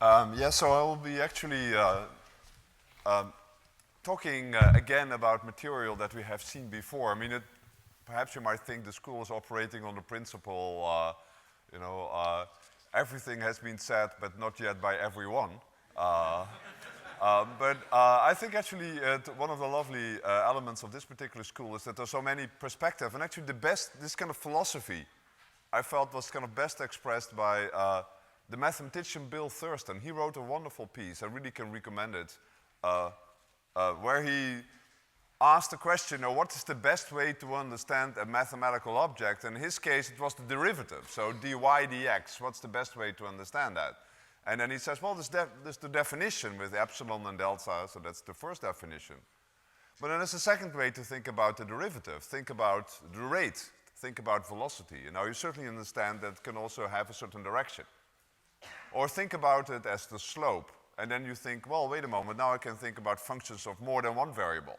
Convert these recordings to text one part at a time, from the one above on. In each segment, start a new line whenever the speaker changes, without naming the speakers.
Yeah, so I will be actually talking again about material that we have seen before. I mean, perhaps you might think the school is operating on the principle, everything has been said, but not yet by everyone. But I think actually one of the lovely elements of this particular school is that there's so many perspectives, and actually this kind of philosophy I felt was kind of best expressed by the mathematician Bill Thurston. He wrote a wonderful piece, I really can recommend it, where he asked the question, what is the best way to understand a mathematical object? In his case, it was the derivative, so dy dx. What's the best way to understand that? And then he says, well, there's the definition with epsilon and delta, so that's the first definition. But then there's a second way to think about the derivative. Think about the rate, think about velocity. And now you certainly understand that it can also have a certain direction. Or think about it as the slope. And then you think, well, wait a moment, now I can think about functions of more than one variable.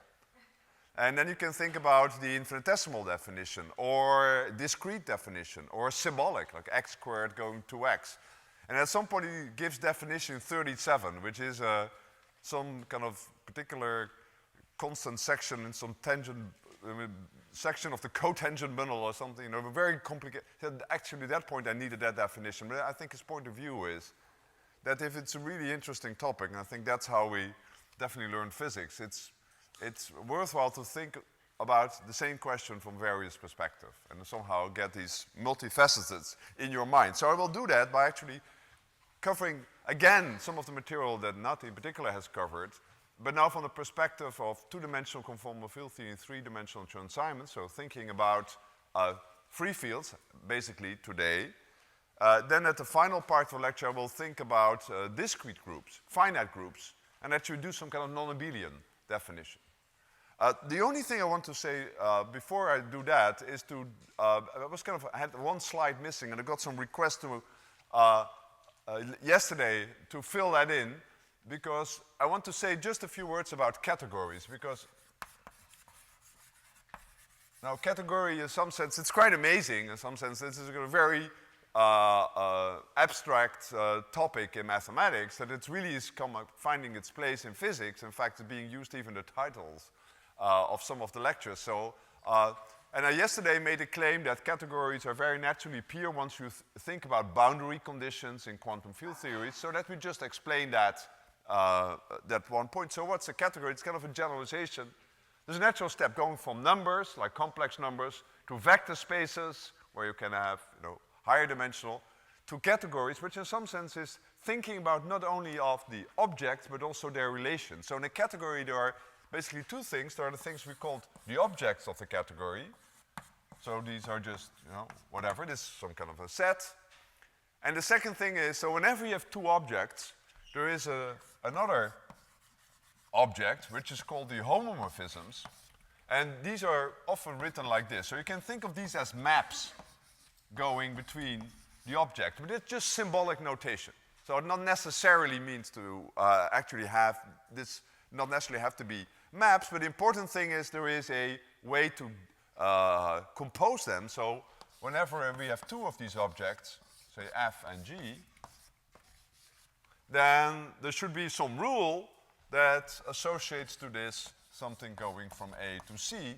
And then you can think about the infinitesimal definition, or discrete definition, or symbolic, like x squared going to x. And at some point he gives definition 37, which is some kind of particular constant section in some tangent, section of the cotangent bundle or something, very complicated. Actually, at that point I needed that definition. But I think his point of view is that if it's a really interesting topic, and I think that's how we definitely learn physics, it's worthwhile to think about the same question from various perspectives and somehow get these multifacets in your mind. So I will do that by actually covering, again, some of the material that Nat in particular has covered, but now from the perspective of two-dimensional conformal field theory and three-dimensional Chern-Simons, so thinking about free fields, basically, today. Then at the final part of the lecture, I will think about discrete groups, finite groups, and actually do some kind of non-abelian definition. The only thing I want to say before I do that is to, I had one slide missing, and I got some requests to, yesterday to fill that in, because I want to say just a few words about categories, because now category in some sense, it's quite amazing in some sense. This is a very abstract topic in mathematics, that it really is finding its place in physics. In fact, it's being used even in the titles of some of the lectures. So, and I yesterday made a claim that categories are very naturally pure once you think about boundary conditions in quantum field theory, so that we just explain that, that one point. So what's a category? It's kind of a generalization. There's a natural step going from numbers, like complex numbers, to vector spaces, where you can have, higher dimensional, to categories, which in some sense is thinking about not only of the objects, but also their relations. So in a category, there are basically two things. There are the things we called the objects of the category. So these are just, whatever, this is some kind of a set. And the second thing is, so whenever you have two objects, there is another object, which is called the homomorphisms. And these are often written like this. So you can think of these as maps going between the object, but it's just symbolic notation. So it not necessarily means to actually have this, not necessarily have to be maps, but the important thing is there is a way to compose them. So whenever we have two of these objects, say F and G, then there should be some rule that associates to this something going from A to C,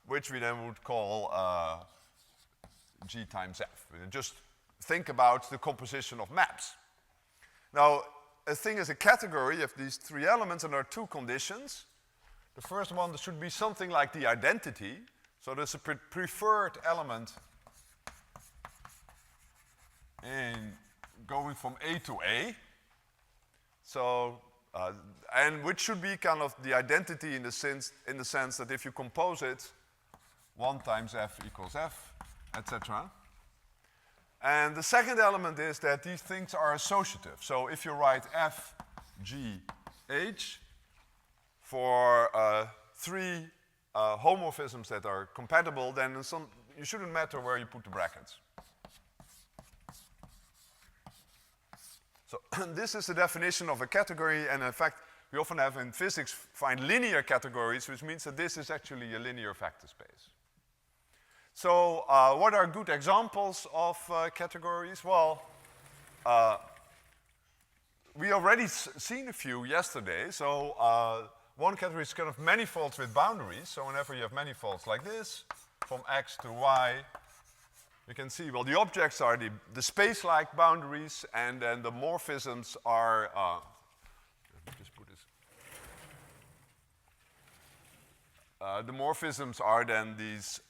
which we then would call G times F. Just think about the composition of maps. Now, a thing is a category of these three elements, and there are two conditions. The first one, there should be something like the identity. So there's a preferred element in going from A to A. So, and which should be kind of the identity in the sense that if you compose it, 1 times F equals F, etc. And the second element is that these things are associative. So if you write F, G, H for three homomorphisms that are compatible, then you shouldn't matter where you put the brackets. So this is the definition of a category, and in fact, we often have in physics find linear categories, which means that this is actually a linear vector space. So what are good examples of categories? Well, we already seen a few yesterday. So one category is kind of manifolds with boundaries. So whenever you have manifolds like this, from X to Y, you can see, well, the objects are the space-like boundaries, and then the morphisms are, let me just put this. The morphisms are then these,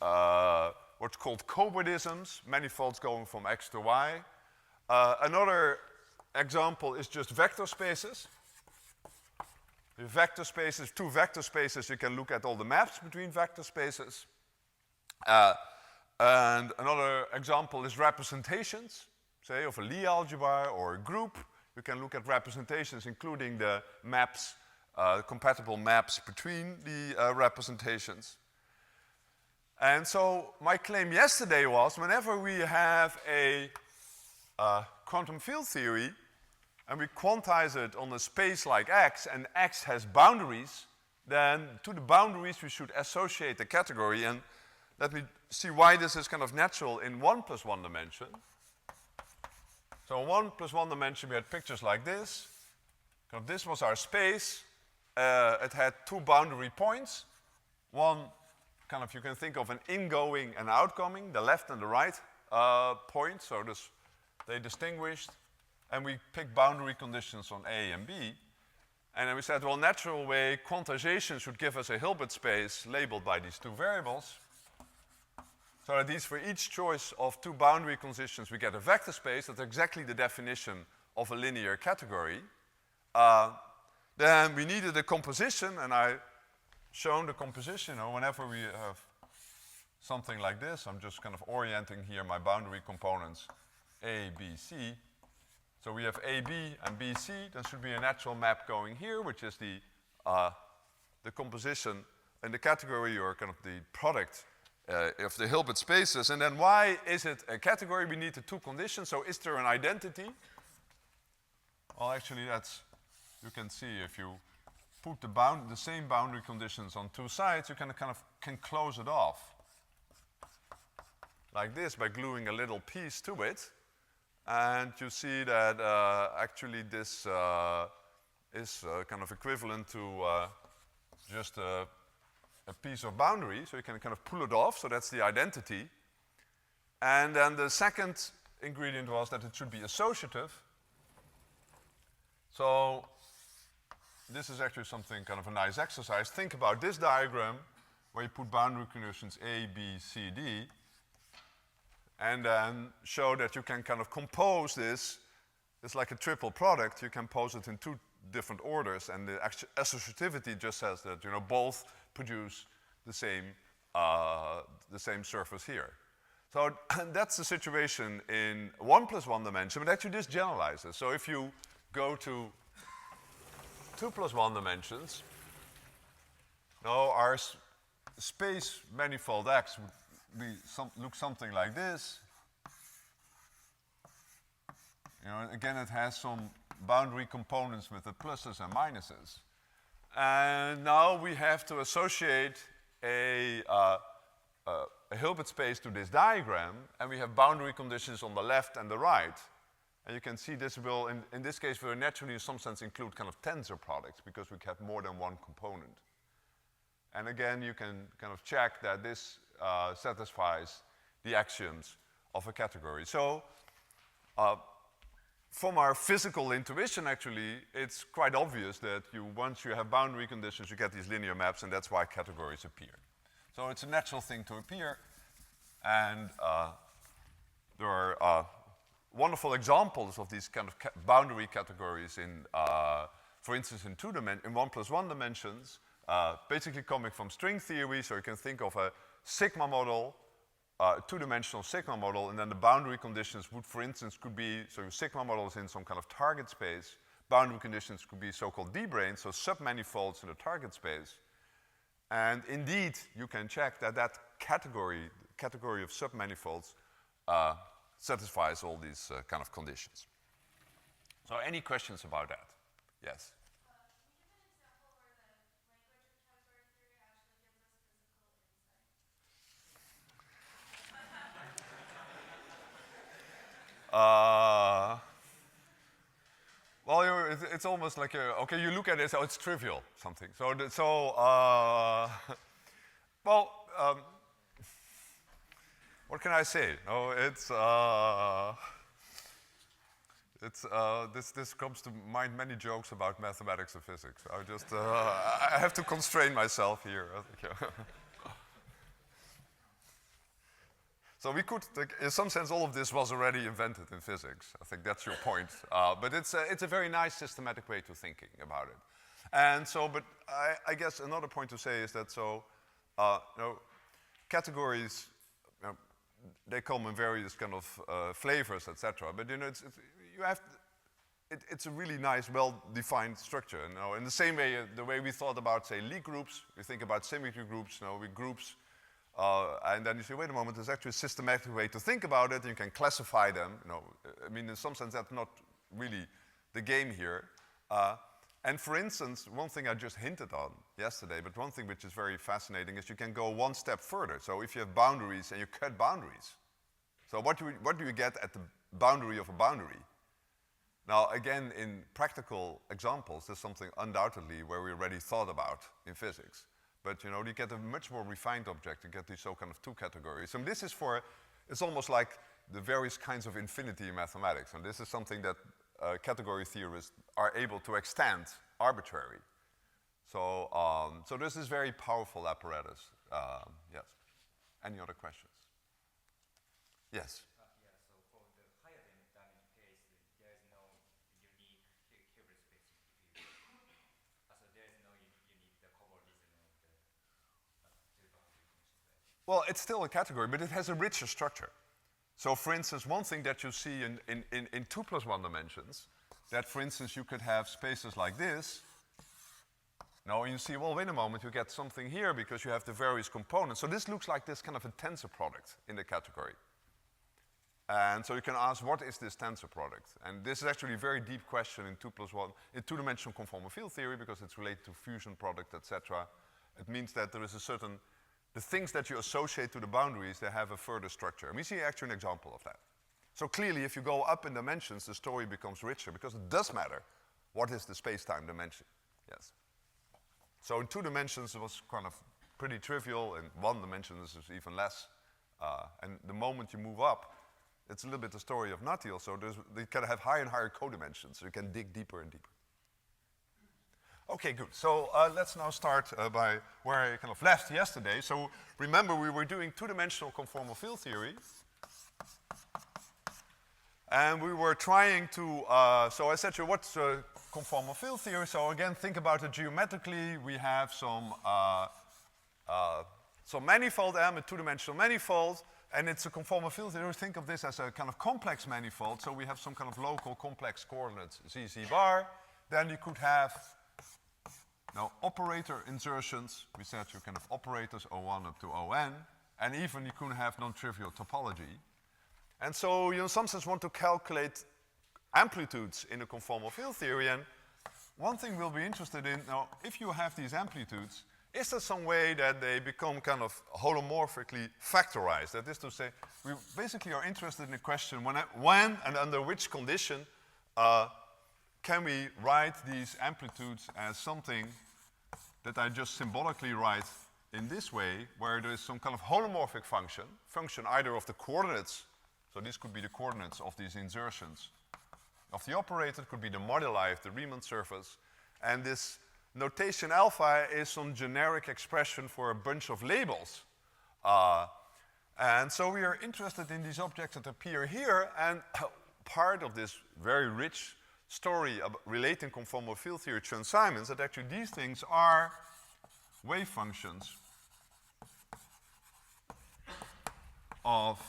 what's called cobordisms, manifolds going from X to Y. Another example is just vector spaces. With vector spaces, two vector spaces, you can look at all the maps between vector spaces. And another example is representations, say of a Lie algebra or a group. You can look at representations including the maps, compatible maps between the representations. And so my claim yesterday was whenever we have a quantum field theory and we quantize it on a space like X and X has boundaries, then to the boundaries we should associate a category. And let me see why this is kind of natural in 1+1 dimension. So in 1+1 dimension we had pictures like this. Kind of this was our space. It had two boundary points. One kind of, you can think of an ingoing and outgoing, the left and the right point. So they distinguished. And we picked boundary conditions on A and B. And then we said, well, natural way, quantization should give us a Hilbert space labeled by these two variables. So that these, for each choice of two boundary conditions, we get a vector space. That's exactly the definition of a linear category. Then we needed a composition, and I shown the composition. Whenever we have something like this, I'm just kind of orienting here my boundary components A, B, C. So we have A, B, and B, C. There should be a natural map going here, which is the composition in the category, or kind of the product of the Hilbert spaces. And then why is it a category? We need the two conditions. So is there an identity? Well, actually, you can see if you put the same boundary conditions on two sides, you can close it off like this by gluing a little piece to it. And you see that actually this is kind of equivalent to just a piece of boundary. So you can kind of pull it off. So that's the identity. And then the second ingredient was that it should be associative. So this is actually something kind of a nice exercise. Think about this diagram where you put boundary conditions A, B, C, D. And then show that you can kind of compose this. It's like a triple product. You can pose it in two different orders, and the associativity just says that both produce the same surface here. So that's the situation in 1+1 dimension, but actually this generalizes. So if you go to 2+1 dimensions, now our space manifold X would look something like this. Again, it has some boundary components with the pluses and minuses. And now we have to associate a Hilbert space to this diagram, and we have boundary conditions on the left and the right. And you can see this will, in this case, will naturally in some sense include kind of tensor products because we have more than one component. And again, you can kind of check that this satisfies the axioms of a category. So from our physical intuition, actually, it's quite obvious that once you have boundary conditions, you get these linear maps, and that's why categories appear. So it's a natural thing to appear, and there are wonderful examples of these kind of boundary categories in, for instance, in 1+1 dimensions, basically coming from string theory. So you can think of a sigma model, two-dimensional sigma model, and then the boundary conditions would, for instance, could be, so sigma model is in some kind of target space. Boundary conditions could be so-called D-branes, so submanifolds in the target space. And indeed, you can check that that category of submanifolds satisfies all these kind of conditions. So any questions about that? Yes? Well, it's almost like okay, you look at it, so it's trivial, something. Well, what can I say? No, this comes to mind many jokes about mathematics and physics. I just, I have to constrain myself here. So we could, in some sense, all of this was already invented in physics. I think that's your point. But it's a very nice systematic way to thinking about it. And so, but I guess another point to say is that categories, they come in various kind of flavors, etc. But it's a really nice, well-defined structure. In the same way, the way we thought about, say, Lie groups, we think about symmetry groups, with groups. And then you say, wait a moment, there's actually a systematic way to think about it. You can classify them. I mean, in some sense, that's not really the game here. And for instance, one thing I just hinted on yesterday, but one thing which is very fascinating is you can go one step further. So if you have boundaries and you cut boundaries, so what do you get at the boundary of a boundary? Now, again, in practical examples, there's something undoubtedly where we already thought about in physics. But you get a much more refined object. You get these so kind of two categories. And this is it's almost like the various kinds of infinity in mathematics. And this is something that category theorists are able to extend arbitrarily. So, so this is very powerful apparatus. Yes. Any other questions? Yes. Well, it's still a category, but it has a richer structure. So, for instance, one thing that you see in 2 + 1 dimensions, that, for instance, you could have spaces like this. Now, you see, well, wait a moment, you get something here because you have the various components. So this looks like this kind of a tensor product in the category. And so you can ask, what is this tensor product? And this is actually a very deep question in 2 + 1, in two-dimensional conformal field theory, because it's related to fusion product, etc. It means that there is a certain the things that you associate to the boundaries, they have a further structure. And we see actually an example of that. So clearly, if you go up in dimensions, the story becomes richer, because it does matter what is the space-time dimension. Yes. So in 2 dimensions, it was kind of pretty trivial. In 1 dimension, this is even less. And the moment you move up, it's a little bit the story of Natil. So they can have higher and higher codimensions, so you can dig deeper and deeper. Okay, good. So let's now start by where I kind of left yesterday. So remember, we were doing 2-dimensional conformal field theory. And we were trying to, so I said to you, what's conformal field theory? So again, think about it geometrically. We have some manifold M, a 2-dimensional manifold, and it's a conformal field theory. Think of this as a kind of complex manifold. So we have some kind of local complex coordinates, z, z bar. Then you could have operator insertions. We said you kind of operators O1 up to On, and even you could have non-trivial topology. And so you in some sense want to calculate amplitudes in a conformal field theory. And one thing we'll be interested in, now if you have these amplitudes, is there some way that they become kind of holomorphically factorized? That is to say, we basically are interested in the question when and under which condition can we write these amplitudes as something that I just symbolically write in this way, where there is some kind of holomorphic function either of the coordinates, so these could be the coordinates of these insertions of the operator, it could be the moduli of the Riemann surface, and this notation alpha is some generic expression for a bunch of labels. And so we are interested in these objects that appear here, and part of this very rich story relating conformal field theory to Chern-Simons, that actually these things are wave functions of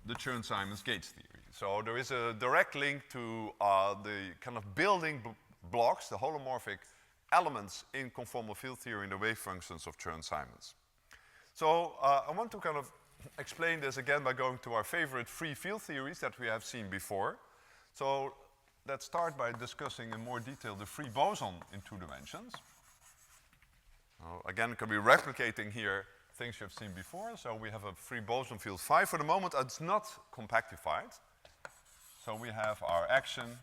the Chern-Simons gauge theory. So there is a direct link to the kind of building blocks, the holomorphic elements in conformal field theory in the wave functions of Chern-Simons. So I want to kind of explain this again by going to our favorite free field theories that we have seen before. So let's start by discussing in more detail the free boson in 2 dimensions. Again, can be replicating here things you've seen before. So we have a free boson field phi. For the moment, it's not compactified. So we have our action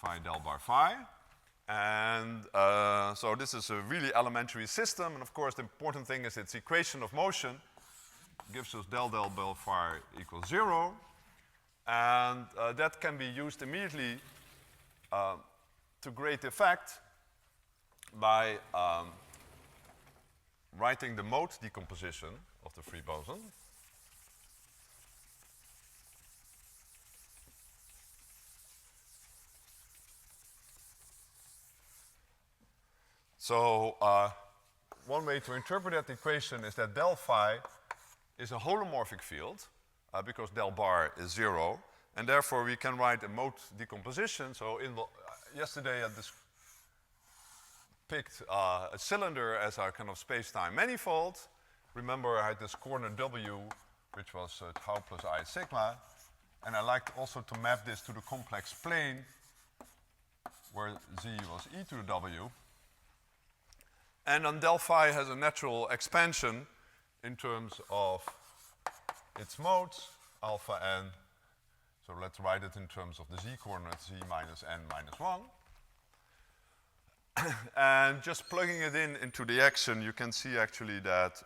phi del bar phi. And so this is a really elementary system. And of course, the important thing is its equation of motion gives us del bar phi equals 0. And that can be used immediately to great effect by writing the mode decomposition of the free boson. So one way to interpret that equation is that del phi is a holomorphic field because del bar is 0, and therefore we can write a mode decomposition. So yesterday I picked a cylinder as our kind of space-time manifold. Remember I had this corner W, which was tau plus I sigma, and I liked also to map this to the complex plane where Z was e to the W. And then del phi has a natural expansion in terms of its modes, alpha n. So let's write it in terms of the Z coordinate, Z minus n minus 1. And just plugging it into the action, you can see actually that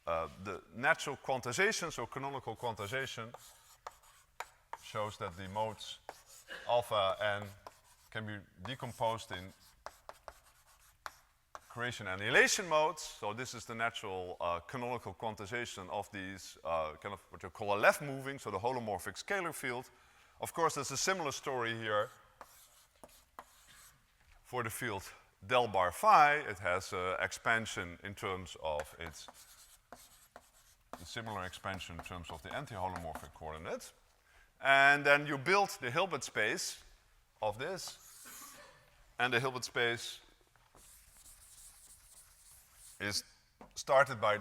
the natural quantization, so canonical quantization, shows that the modes alpha n can be decomposed in creation and annihilation modes. So this is the natural canonical quantization of these kind of what you call a left moving, so the holomorphic scalar field. Of course, there's a similar story here for the field del bar phi. It has expansion in terms of its similar expansion in terms of the anti-holomorphic coordinate. And then you build the Hilbert space of this, and the Hilbert space is started by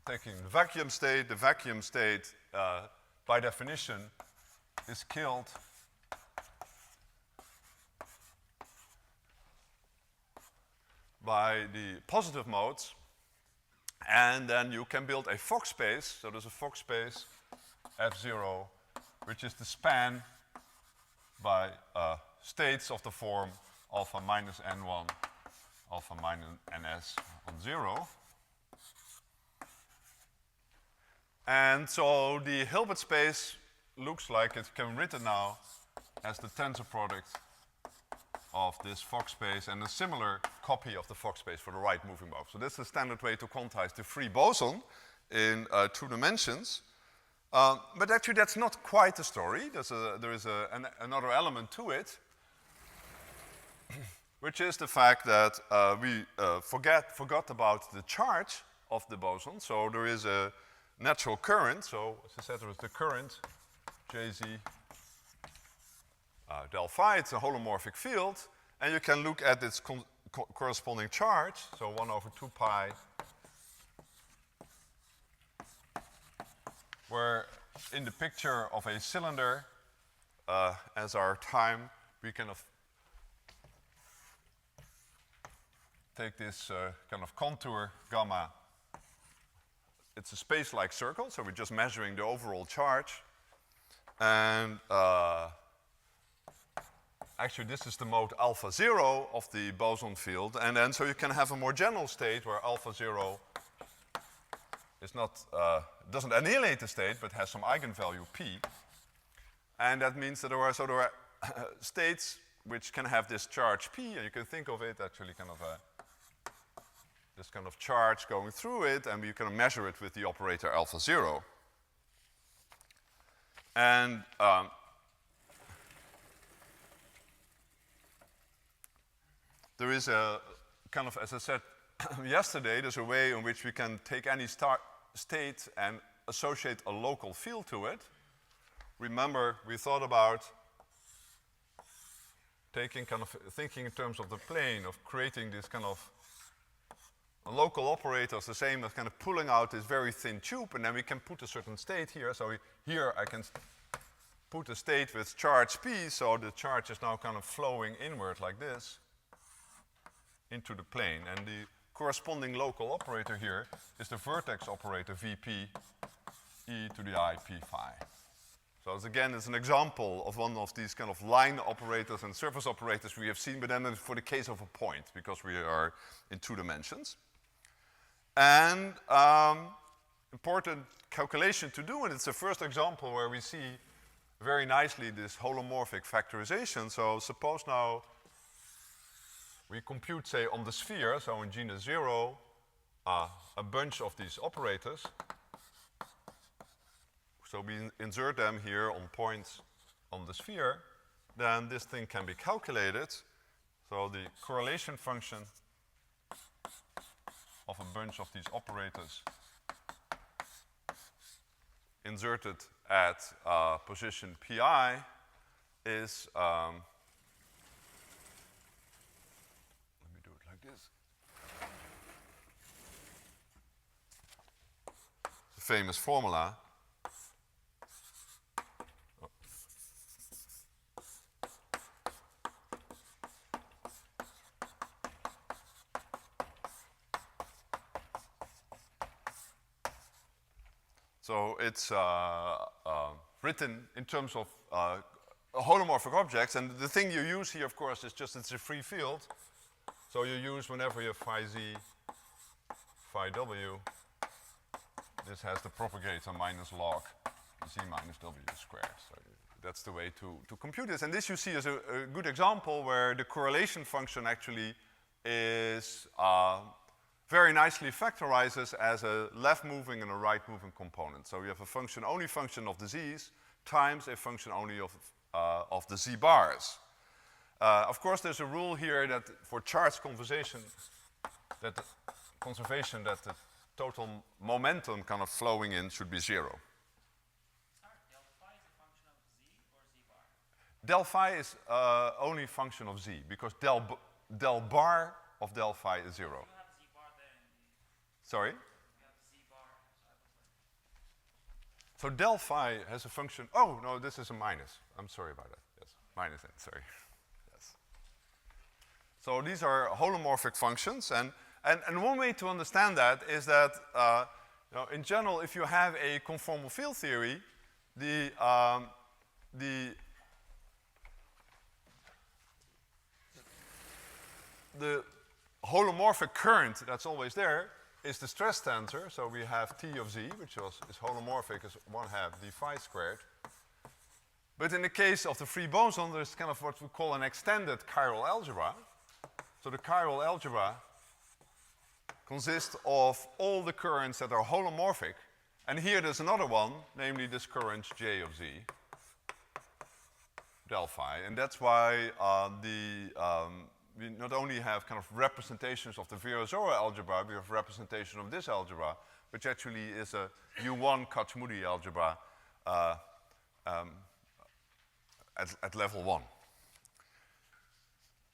taking the vacuum state. The vacuum state, by definition, is killed by the positive modes. And then you can build a Fock space. So there's a Fock space, F0, which is the span by states of the form alpha minus n1, alpha minus ns on 0. And so the Hilbert space looks like it can be written now as the tensor product of this Fock space and a similar copy of the Fock space for the right moving both. So this is the standard way to quantize the free boson in 2 dimensions. But actually that's not quite the story. There is another element to it, which is the fact that we forgot about the charge of the boson. So there is a natural current. So as I said, there is the current, Jz del phi. It's a holomorphic field. And you can look at its corresponding charge. So 1 over 2 pi, where in the picture of a cylinder, as our time, we kind of take this kind of contour gamma. It's a space-like circle, so we're just measuring the overall charge. And actually this is the mode alpha 0 of the boson field. And then so you can have a more general state where alpha 0 is not, doesn't annihilate the state, but has some eigenvalue p. And that means that there are states which can have this charge p, and you can think of it actually kind of this kind of charge going through it, and you can measure it with the operator alpha 0. And there is a kind of, as I said yesterday, there's a way in which we can take any state and associate a local field to it. Remember, we thought about taking kind of thinking in terms of the plane, of creating this kind of a local operator is the same as kind of pulling out this very thin tube, and then we can put a certain state here. So here I can put a state with charge p, so the charge is now kind of flowing inward like this into the plane. And the corresponding local operator here is the vertex operator Vp e to the I p phi. So it's again, it's an example of one of these kind of line operators and surface operators we have seen, but then it's for the case of a point, because we are in 2 dimensions. And important calculation to do, and it's the first example where we see very nicely this holomorphic factorization. So suppose now we compute, say, on the sphere, so in genus 0, a bunch of these operators. So we insert them here on points on the sphere, then this thing can be calculated. So the correlation function of a bunch of these operators inserted at position pi is, let me do it like this. The famous formula. So it's written in terms of holomorphic objects, and the thing you use here, of course, is just it's a free field. So you use whenever you have phi z, phi w, this has the propagator minus log z minus w squared. So that's the way to compute this. And this you see as a good example where the correlation function actually is very nicely factorizes as a left-moving and a right-moving component. So you have a function, only function of the z's times a function only of the z bars. Of course, there's a rule here that for charge conservation, that the total momentum kind of flowing in should be 0.
Sorry, del phi is a function of z or z bar?
Del phi is only function of z, because del bar of del phi is 0. Sorry? So del phi has a function, oh, no, this is a minus. I'm sorry about that, yes, minus n, sorry. Yes. So these are holomorphic functions, and one way to understand that is that, in general, if you have a conformal field theory, the holomorphic current that's always there is the stress tensor. So we have T of z, which is holomorphic as 1/2 d phi squared. But in the case of the free boson, there's kind of what we call an extended chiral algebra. So the chiral algebra consists of all the currents that are holomorphic. And here there's another one, namely this current J of z, del phi. And that's why we not only have kind of representations of the Virasoro algebra, we have representation of this algebra, which actually is a U1 Kac-Moody algebra at level 1.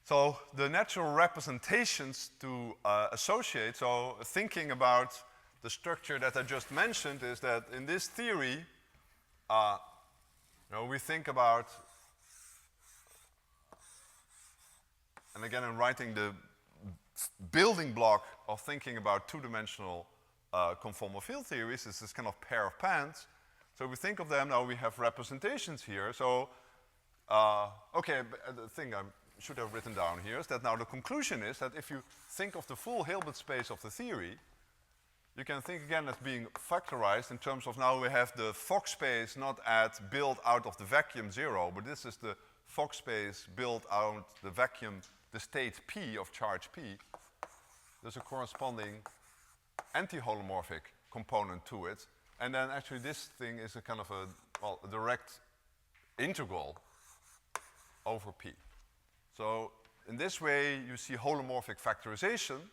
So the natural representations to associate, so thinking about the structure that I just mentioned is that in this theory, we think about, and again, I'm writing the building block of thinking about two-dimensional conformal field theories is this kind of pair of pans. So we think of them, now we have representations here. So, okay, the thing I should have written down here is that now the conclusion is that if you think of the full Hilbert space of the theory, you can think again as being factorized in terms of now we have the Fock space not built out of the vacuum 0, but this is the Fock space built out the vacuum, the state P of charge P. There's a corresponding anti-holomorphic component to it. And then actually this thing is a kind of a direct integral over P. So in this way, you see holomorphic factorization.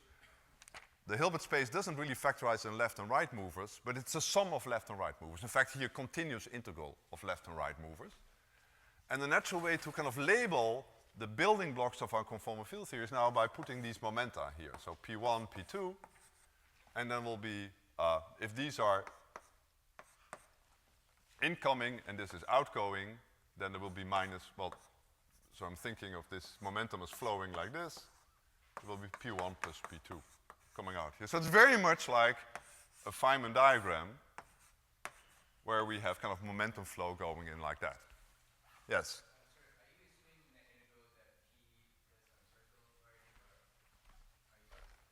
The Hilbert space doesn't really factorize in left and right movers, but it's a sum of left and right movers. In fact, here, continuous integral of left and right movers. And the natural way to kind of label the building blocks of our conformal field theory is now by putting these momenta here. So P1, P2, and then will be, if these are incoming and this is outgoing, then there will be minus, so I'm thinking of this momentum as flowing like this. It will be P1 plus P2 coming out here. So it's very much like a Feynman diagram where we have kind of momentum flow going in like that. Yes?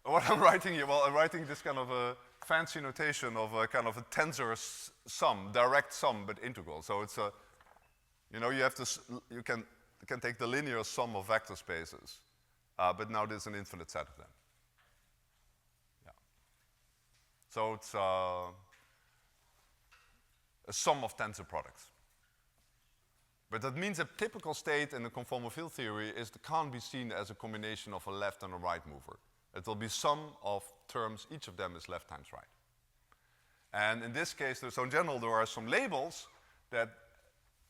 What I'm writing here, well, I'm writing this kind of a fancy notation of a kind of a tensor sum, direct sum, but integral. So it's a, you know, you have to, you can take the linear sum of vector spaces, but now there's an infinite set of them. Yeah. So it's a sum of tensor products. But that means a typical state in the conformal field theory is can't be seen as a combination of a left and a right mover. It will be sum of terms, each of them is left times right. And in this case, so in general, there are some labels that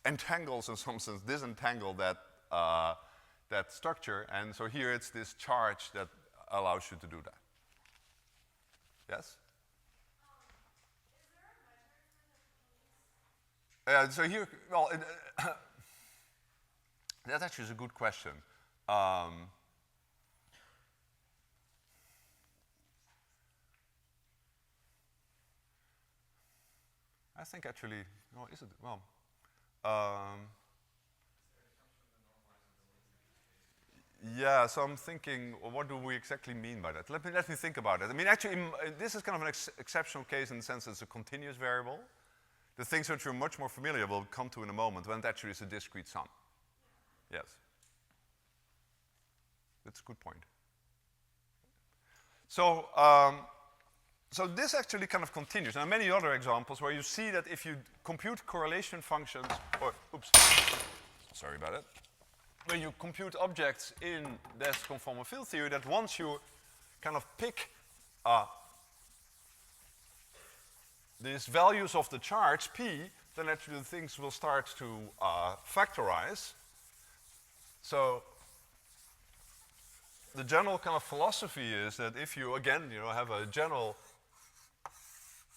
entangles, in some sense, disentangle that, that structure. And so here it's this charge that allows you to do that. Yes? So here, well, that actually is a good question. I think actually, no, is it? Well, yeah, so I'm thinking, well, what do we exactly mean by that? Let me think about it. I mean, actually, this is kind of an exceptional case in the sense it's a continuous variable. The things that you're much more familiar will come to in a moment when it actually is a discrete sum. Yes. That's a good point. So, so this actually kind of continues. There are many other examples where you see that if you compute correlation functions, or, oops, sorry about it. When you compute objects in this conformal field theory, that once you kind of pick these values of the charge P, then actually the things will start to factorize. So the general kind of philosophy is that if you, again, you know, have a general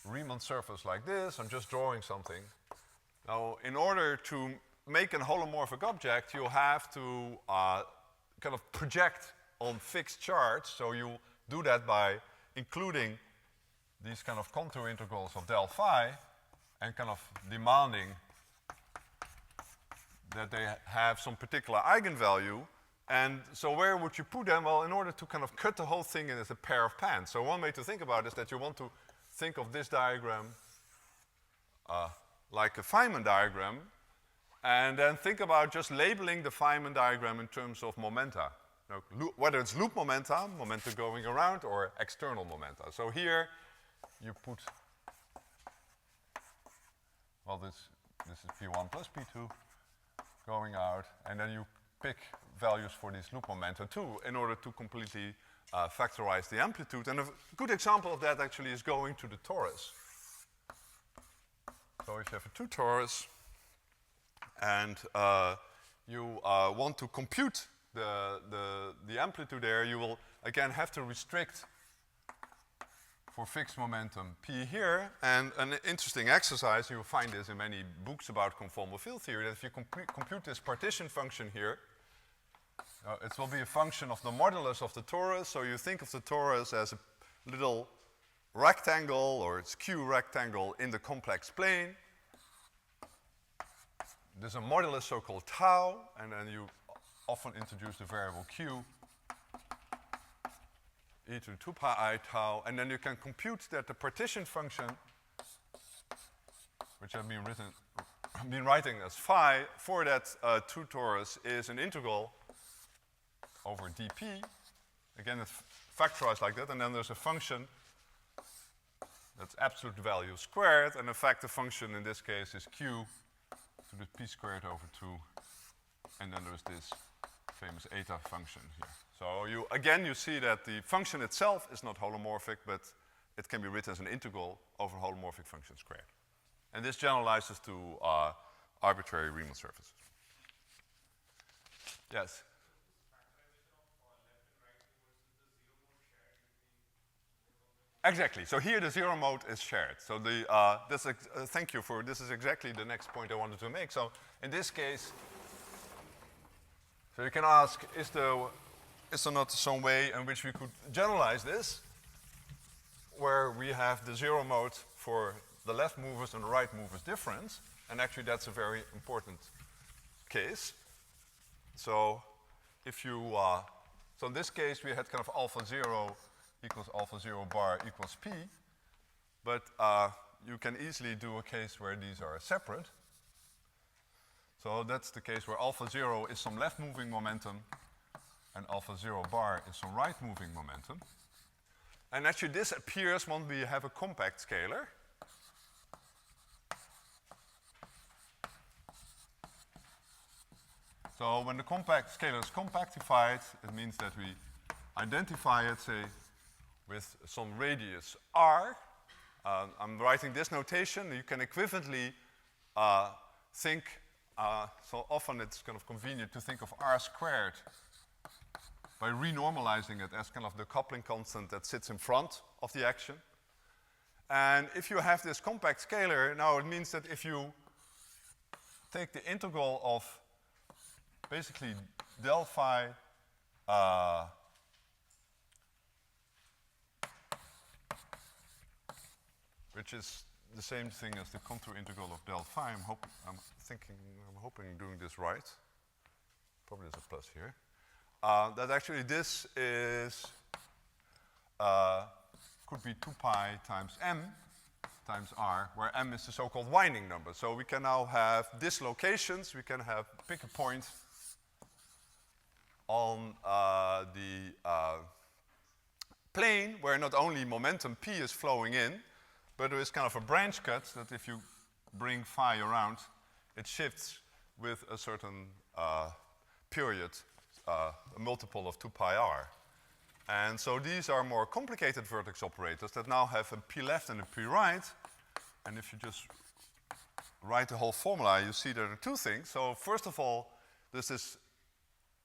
Riemann surface like this, I'm just drawing something. Now, in order to make an holomorphic object, you have to kind of project on fixed charge. So you do that by including these kind of contour integrals of del phi and kind of demanding that they have some particular eigenvalue. And so where would you put them? Well, in order to kind of cut the whole thing in as a pair of pans. So one way to think about it is that you want to think of this diagram like a Feynman diagram, and then think about just labeling the Feynman diagram in terms of momenta. Now, whether it's loop momenta going around, or external momenta. So here you put, well, this is P1 plus P2 going out, and then you pick values for these loop momenta too in order to completely factorize the amplitude. And a good example of that actually is going to the torus. So if you have a 2 torus and you want to compute the amplitude there, you will again have to restrict for fixed momentum P here. And an interesting exercise, you will find this in many books about conformal field theory, that if you compute this partition function here, it will be a function of the modulus of the torus. So you think of the torus as a little rectangle, or it's Q rectangle in the complex plane. There's a modulus so-called tau, and then you often introduce the variable Q e to 2 pi I tau, and then you can compute that the partition function, which I've been writing as phi, for that 2 torus is an integral over dp. Again, it's factorized like that, and then there's a function that's absolute value squared, and in fact the function in this case is q to the p squared over 2, and then there's this famous eta function here. So you see that the function itself is not holomorphic, but it can be written as an integral over holomorphic function squared. And this generalizes to arbitrary Riemann surfaces. Yes? Exactly. So here the zero mode is shared. So thank you for this. Is exactly the next point I wanted to make. So in this case, so you can ask, is there not some way in which we could generalize this, where we have the zero mode for the left movers and the right movers different. And actually that's a very important case. So if you, so in this case we had kind of alpha 0 equals alpha 0 bar equals p. But you can easily do a case where these are separate. So that's the case where alpha 0 is some left moving momentum and alpha 0 bar is some right moving momentum. And actually this appears when we have a compact scalar. So when the compact scalar is compactified, it means that we identify it, say, with some radius r. I'm writing this notation. You can equivalently think, so often it's kind of convenient to think of r squared by renormalizing it as kind of the coupling constant that sits in front of the action. And if you have this compact scalar, now it means that if you take the integral of basically del phi which is the same thing as the contour integral of del phi. I'm hoping I'm doing this right. Probably there's a plus here. That actually this is, could be 2 pi times m times r, where m is the so-called winding number. So we can now have dislocations. We can have, pick a point on the plane where not only momentum p is flowing in, but there is kind of a branch cut that if you bring phi around, it shifts with a certain period, a multiple of 2 pi r. And so these are more complicated vertex operators that now have a p left and a p right. And if you just write the whole formula, you see there are two things. So first of all, there's this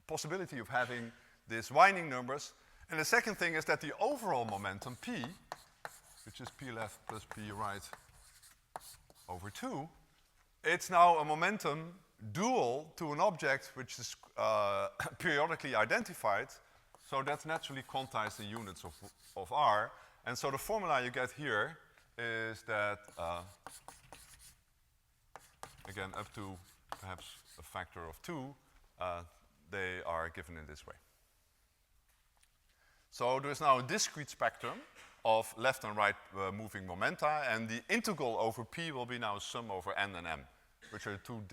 possibility of having these winding numbers. And the second thing is that the overall momentum p, which is p left plus p right over 2, it's now a momentum dual to an object which is periodically identified. So that's naturally quantized in units of r. And so the formula you get here is that, again, up to perhaps a factor of 2, they are given in this way. So there is now a discrete spectrum of left and right moving momenta, and the integral over p will be now a sum over n and m, which are two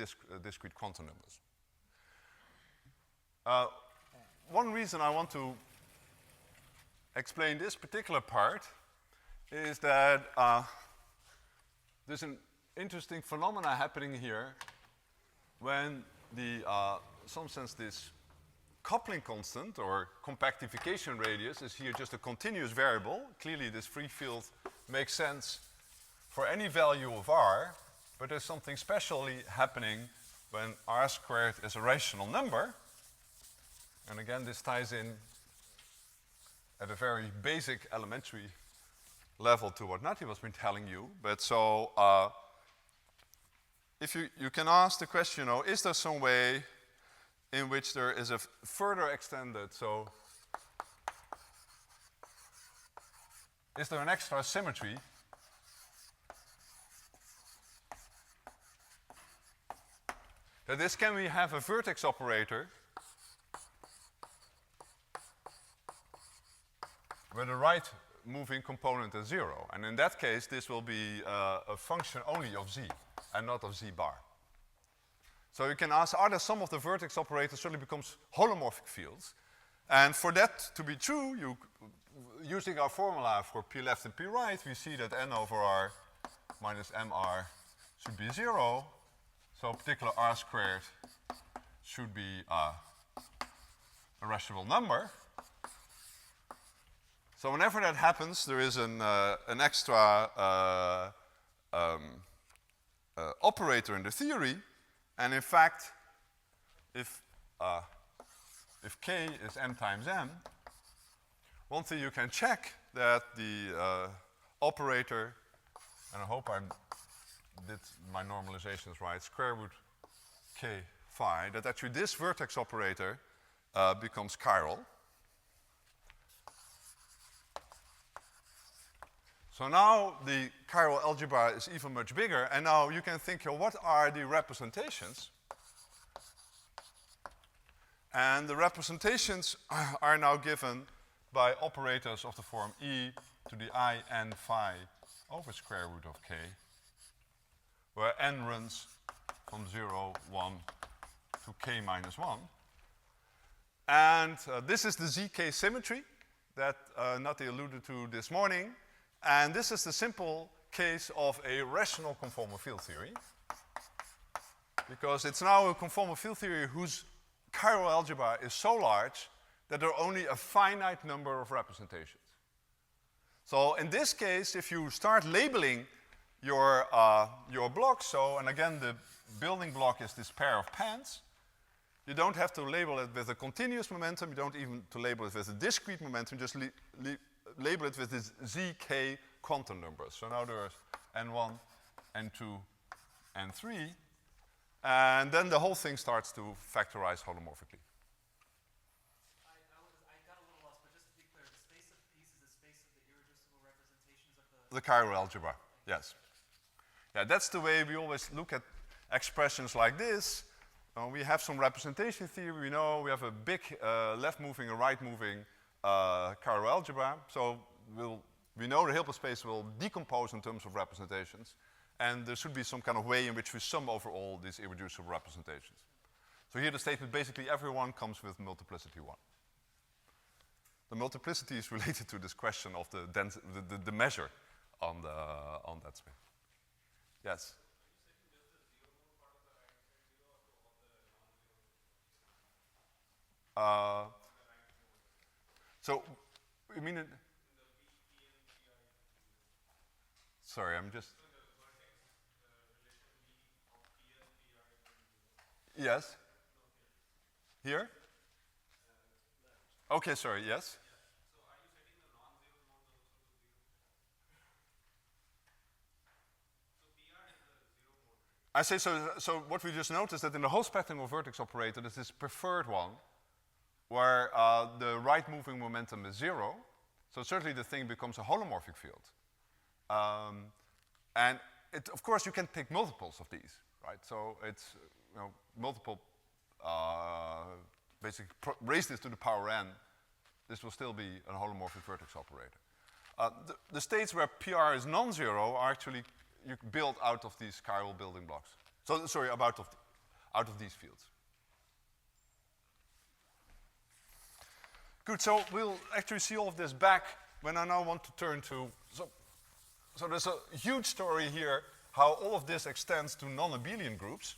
discrete quantum numbers. One reason I want to explain this particular part is that there's an interesting phenomena happening here when the, in some sense, this coupling constant or compactification radius is here just a continuous variable. Clearly this free field makes sense for any value of r, but there's something specially happening when r squared is a rational number. And again, this ties in at a very basic elementary level to what Nati was been telling you. But so if you can ask the question, is there some way in which there is a further extended, so is there an extra symmetry that this can we have a vertex operator where the right moving component is 0. And in that case, this will be a function only of z and not of z bar. So you can ask, are there some of the vertex operators suddenly becomes holomorphic fields? And for that to be true, using our formula for p left and p right, we see that n over r minus mr should be 0. So a particular r squared should be a rational number. So whenever that happens, there is an extra operator in the theory. And in fact, if k is m times m, one thing you can check that the operator, and I hope I did my normalizations right, square root k phi, that actually this vertex operator becomes chiral. So now the chiral algebra is even much bigger, and now you can think, what are the representations? And the representations are now given by operators of the form e to the I n phi over square root of k, where n runs from 0, 1 to k minus 1. And this is the zk symmetry that Nati alluded to this morning. And this is the simple case of a rational conformal field theory, because it's now a conformal field theory whose chiral algebra is so large that there are only a finite number of representations. So in this case, if you start labeling your blocks, and again the building block is this pair of pans, you don't have to label it with a continuous momentum, you don't even to label it with a discrete momentum, just label it with this zk quantum numbers. So now there's n1, n2, n3, and then the whole thing starts to factorize holomorphically.
I got a little lost, but just to be clear, the space of P's is the space of the irreducible representations of
The chiral algebra, yes. Yeah, that's the way we always look at expressions like this. We have some representation theory, we know we have a big left-moving and right-moving chiral algebra, so we know the Hilbert space will decompose in terms of representations, and there should be some kind of way in which we sum over all these irreducible representations. So here the statement, basically everyone comes with multiplicity 1. The multiplicity is related to this question of the measure on that space. Yes? So, you mean it? Sorry, I'm just. Yes. Here? Okay, sorry, yes. I say so what we just noticed that in the whole spectrum of vertex operator, there's this preferred one where the right moving momentum is 0. So certainly the thing becomes a holomorphic field. And of course you can pick multiples of these, right? So it's multiple, basically raise this to the power n, this will still be a holomorphic vertex operator. The states where PR is non-zero are actually you build out of these chiral building blocks. So sorry, out of these fields. Good, so we'll actually see all of this back when I now want to turn to, so there's a huge story here how all of this extends to non-abelian groups.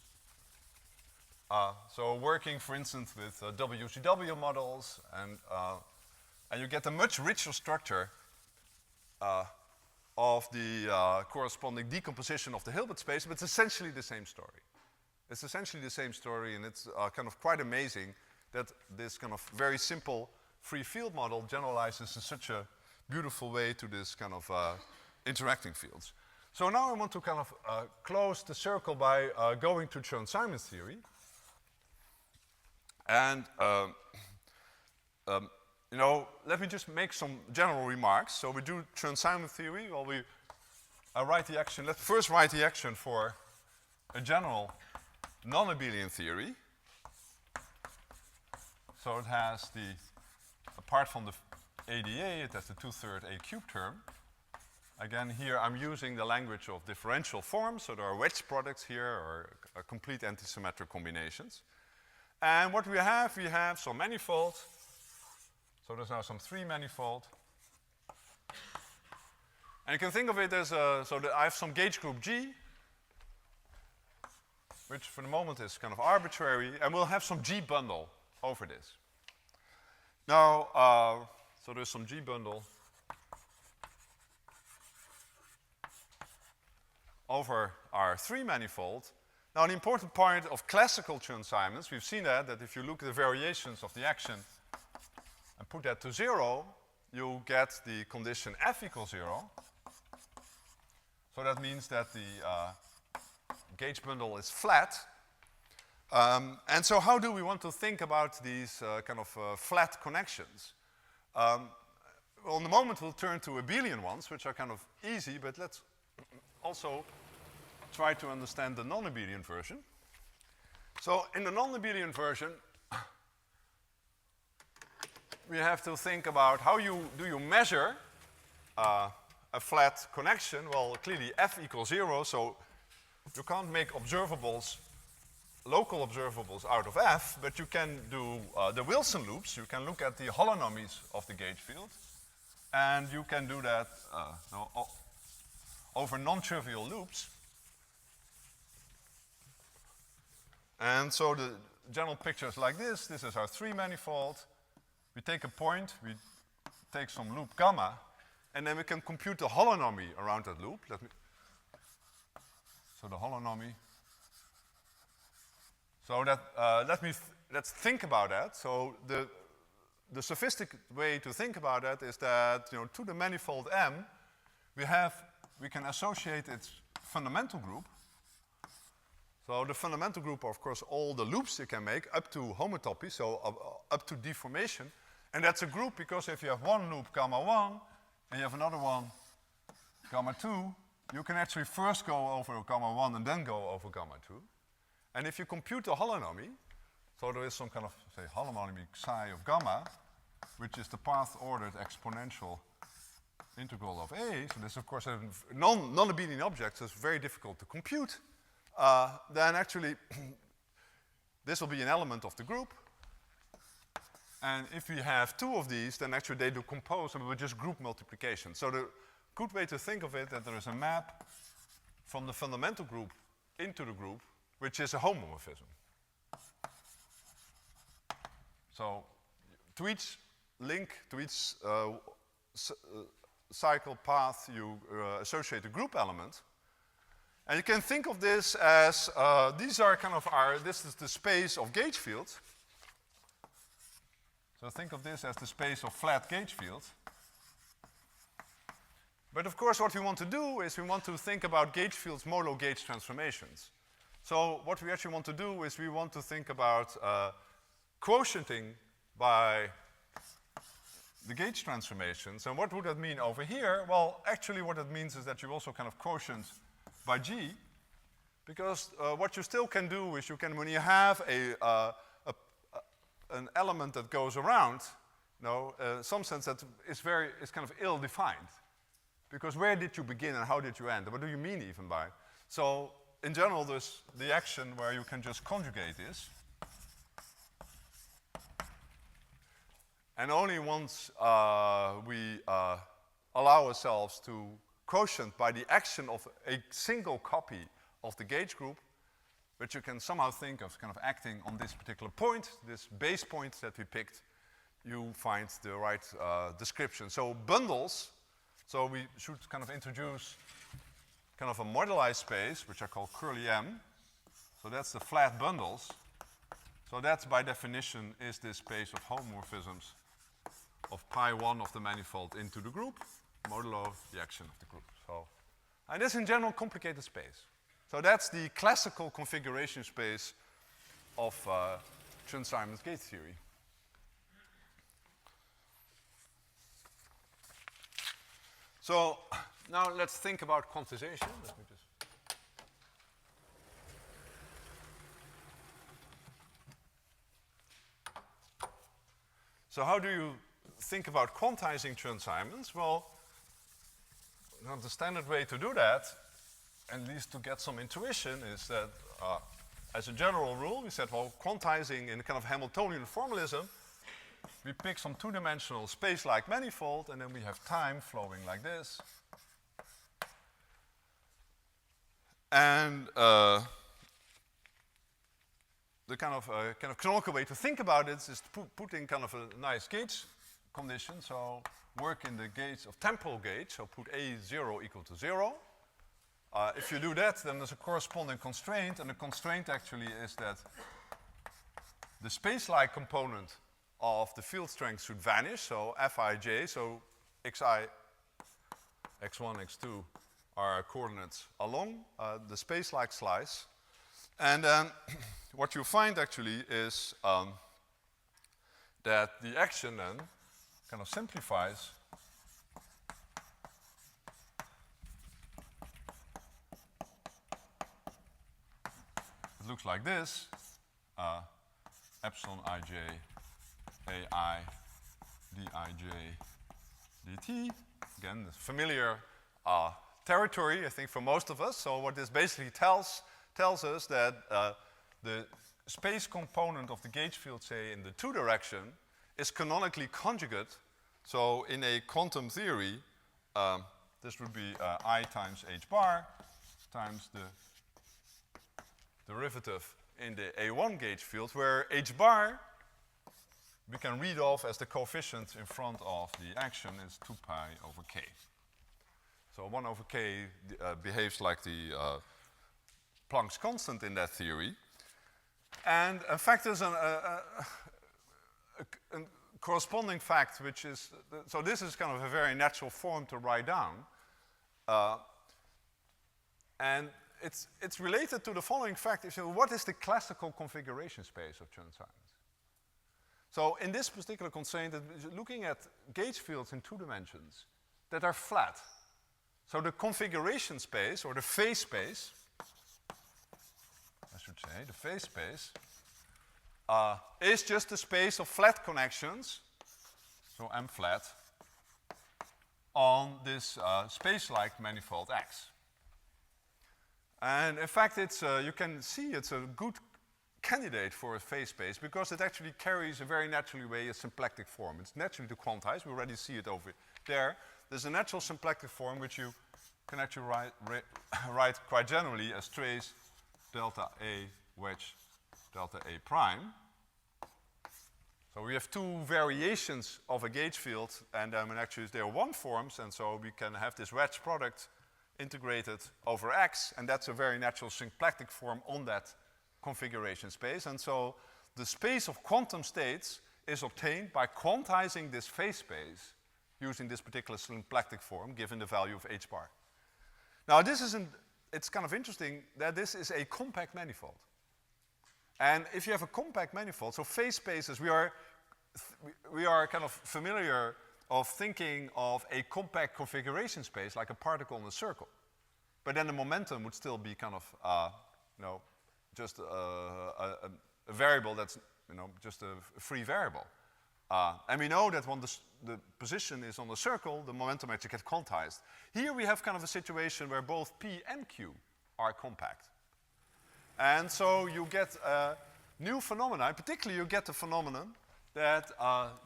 So working, for instance, with WCW models, and you get a much richer structure of the corresponding decomposition of the Hilbert space, but it's essentially the same story. It's essentially the same story, and it's kind of quite amazing that this kind of very simple free field model generalizes in such a beautiful way to this kind of interacting fields. So now I want to kind of close the circle by going to Chern-Simons theory. And let me just make some general remarks. So we do Chern-Simons theory. Well, I write the action. Let's first write the action for a general non-abelian theory. So it has apart from the ADA, it has the 2/3 A cubed term. Again, here I'm using the language of differential forms. So there are wedge products here or complete antisymmetric combinations. And what we have some manifold. So there's now some 3 manifold. And you can think of it as I have some gauge group G, which for the moment is kind of arbitrary, and we'll have some G bundle over this. Now, so there's some G bundle over our 3 manifold. Now, an important part of classical Chern-Simons, we've seen that if you look at the variations of the action and put that to 0, you get the condition f equals 0. So that means that the gauge bundle is flat. And so how do we want to think about these kind of flat connections? well, in a moment we'll turn to abelian ones, which are kind of easy, but let's also try to understand the non-abelian version. So in the non-abelian version, we have to think about how do you measure a flat connection. Well, clearly f equals 0, so you can't make observables, local observables out of f, but you can do the Wilson loops. You can look at the holonomies of the gauge field, and you can do that over non-trivial loops. And so the general picture is like this. This is our 3-manifold. We take a point, we take some loop gamma, and then we can compute the holonomy around that loop. So the holonomy. So that let's think about that. So the sophisticated way to think about that is that to the manifold M, we can associate its fundamental group. So the fundamental group are, of course, all the loops you can make up to homotopy, so up to deformation. And that's a group because if you have one loop, gamma 1, and you have another one, gamma 2, you can actually first go over gamma 1 and then go over gamma 2. And if you compute the holonomy, so there is some kind of, say, holonomy psi of gamma, which is the path-ordered exponential integral of A. So this, of course, a non-abelian object, so it's very difficult to compute. Then actually, this will be an element of the group. And if we have two of these, then actually they do compose and we will just group multiplication. So the good way to think of it, that there is a map from the fundamental group into the group, which is a homomorphism. So to each link, to each cycle path, you associate a group element. And you can think of this as, these are kind of this is the space of gauge fields. So think of this as the space of flat gauge fields. But of course what we want to do is we want to think about gauge fields modulo gauge transformations. So what we actually want to do is we want to think about quotienting by the gauge transformations. And what would that mean over here? Well, actually what it means is that you also kind of quotient by G, because what you still can do is you can, when you have an element that goes around, some sense that is kind of ill-defined. Because where did you begin and how did you end? What do you mean even by? So in general, there's the action where you can just conjugate this. And only once we allow ourselves to quotient by the action of a single copy of the gauge group, which you can somehow think of kind of acting on this particular point, this base point that we picked, you find the right description. So bundles, so we should kind of introduce kind of a moduli space, which I call curly M. So that's the flat bundles. So that's by definition is this space of homomorphisms of pi 1 of the manifold into the group, modulo the action of the group. So, and this in general complicated space. So that's the classical configuration space of Chern-Simons gauge theory. So now let's think about quantization. Let me just so how do you think about quantizing Chern-Simons? Well, the standard way to do that, at least to get some intuition, is that as a general rule, we said, well, quantizing in kind of Hamiltonian formalism, we pick some two-dimensional space-like manifold, and then we have time flowing like this. And the kind of canonical way to think about it is to put in kind of a nice gauge condition. So work in the gauge of temporal gauge, so put A0 equal to 0. If you do that, then there's a corresponding constraint, and the constraint actually is that the space-like component of the field strength should vanish, so Fij, so xi, x1, x2 are coordinates along the space-like slice. And then what you find actually is that the action then kind of simplifies looks like this. Epsilon ij ai dij dt. Again, the familiar territory, I think, for most of us. So what this basically tells us that the space component of the gauge field, say, in the two direction, is canonically conjugate. So in a quantum theory, this would be I times h bar times the derivative in the A1 gauge field, where h bar we can read off as the coefficient in front of the action is 2 pi over k. So 1 over k behaves like the Planck's constant in that theory. And in fact, there's a corresponding fact, which is, so this is kind of a very natural form to write down. And it's related to the following fact. What is the classical configuration space of Chern-Simons? So in this particular constraint, looking at gauge fields in 2 dimensions that are flat. So the configuration space, or the phase space, I should say, the phase space, is just a space of flat connections, so M flat, on this space-like manifold X. And in fact, it's, you can see it's a good candidate for a phase space because it actually carries a very naturally way a symplectic form. It's naturally to quantize. We already see it over there. There's a natural symplectic form which you can actually write quite generally as trace delta A wedge delta A prime. So we have 2 variations of a gauge field, and actually there are 1 forms, and so we can have this wedge product integrated over X, and that's a very natural symplectic form on that configuration space. And so the space of quantum states is obtained by quantizing this phase space using this particular symplectic form given the value of h bar. Now this isn't, it's kind of interesting that this is a compact manifold. And if you have a compact manifold, so phase spaces, we are kind of familiar of thinking of a compact configuration space like a particle in a circle. But then the momentum would still be kind of, just a variable that's, just a free variable. And we know that when the position is on the circle, the momentum actually gets quantized. Here we have kind of a situation where both P and Q are compact. And so you get a new phenomenon, particularly you get the phenomenon that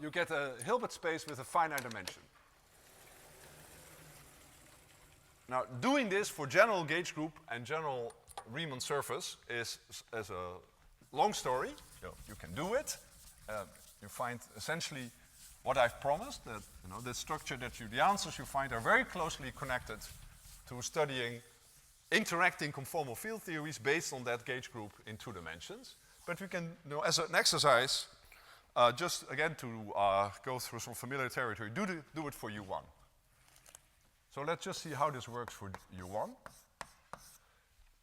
you get a Hilbert space with a finite dimension. Now, doing this for general gauge group and general Riemann surface is a long story. You can do it. You find essentially what I've promised, that the structure that the answers you find are very closely connected to studying interacting conformal field theories based on that gauge group in 2 dimensions. But we can, as an exercise, just again to go through some familiar territory, do it for U1. So let's just see how this works for U1.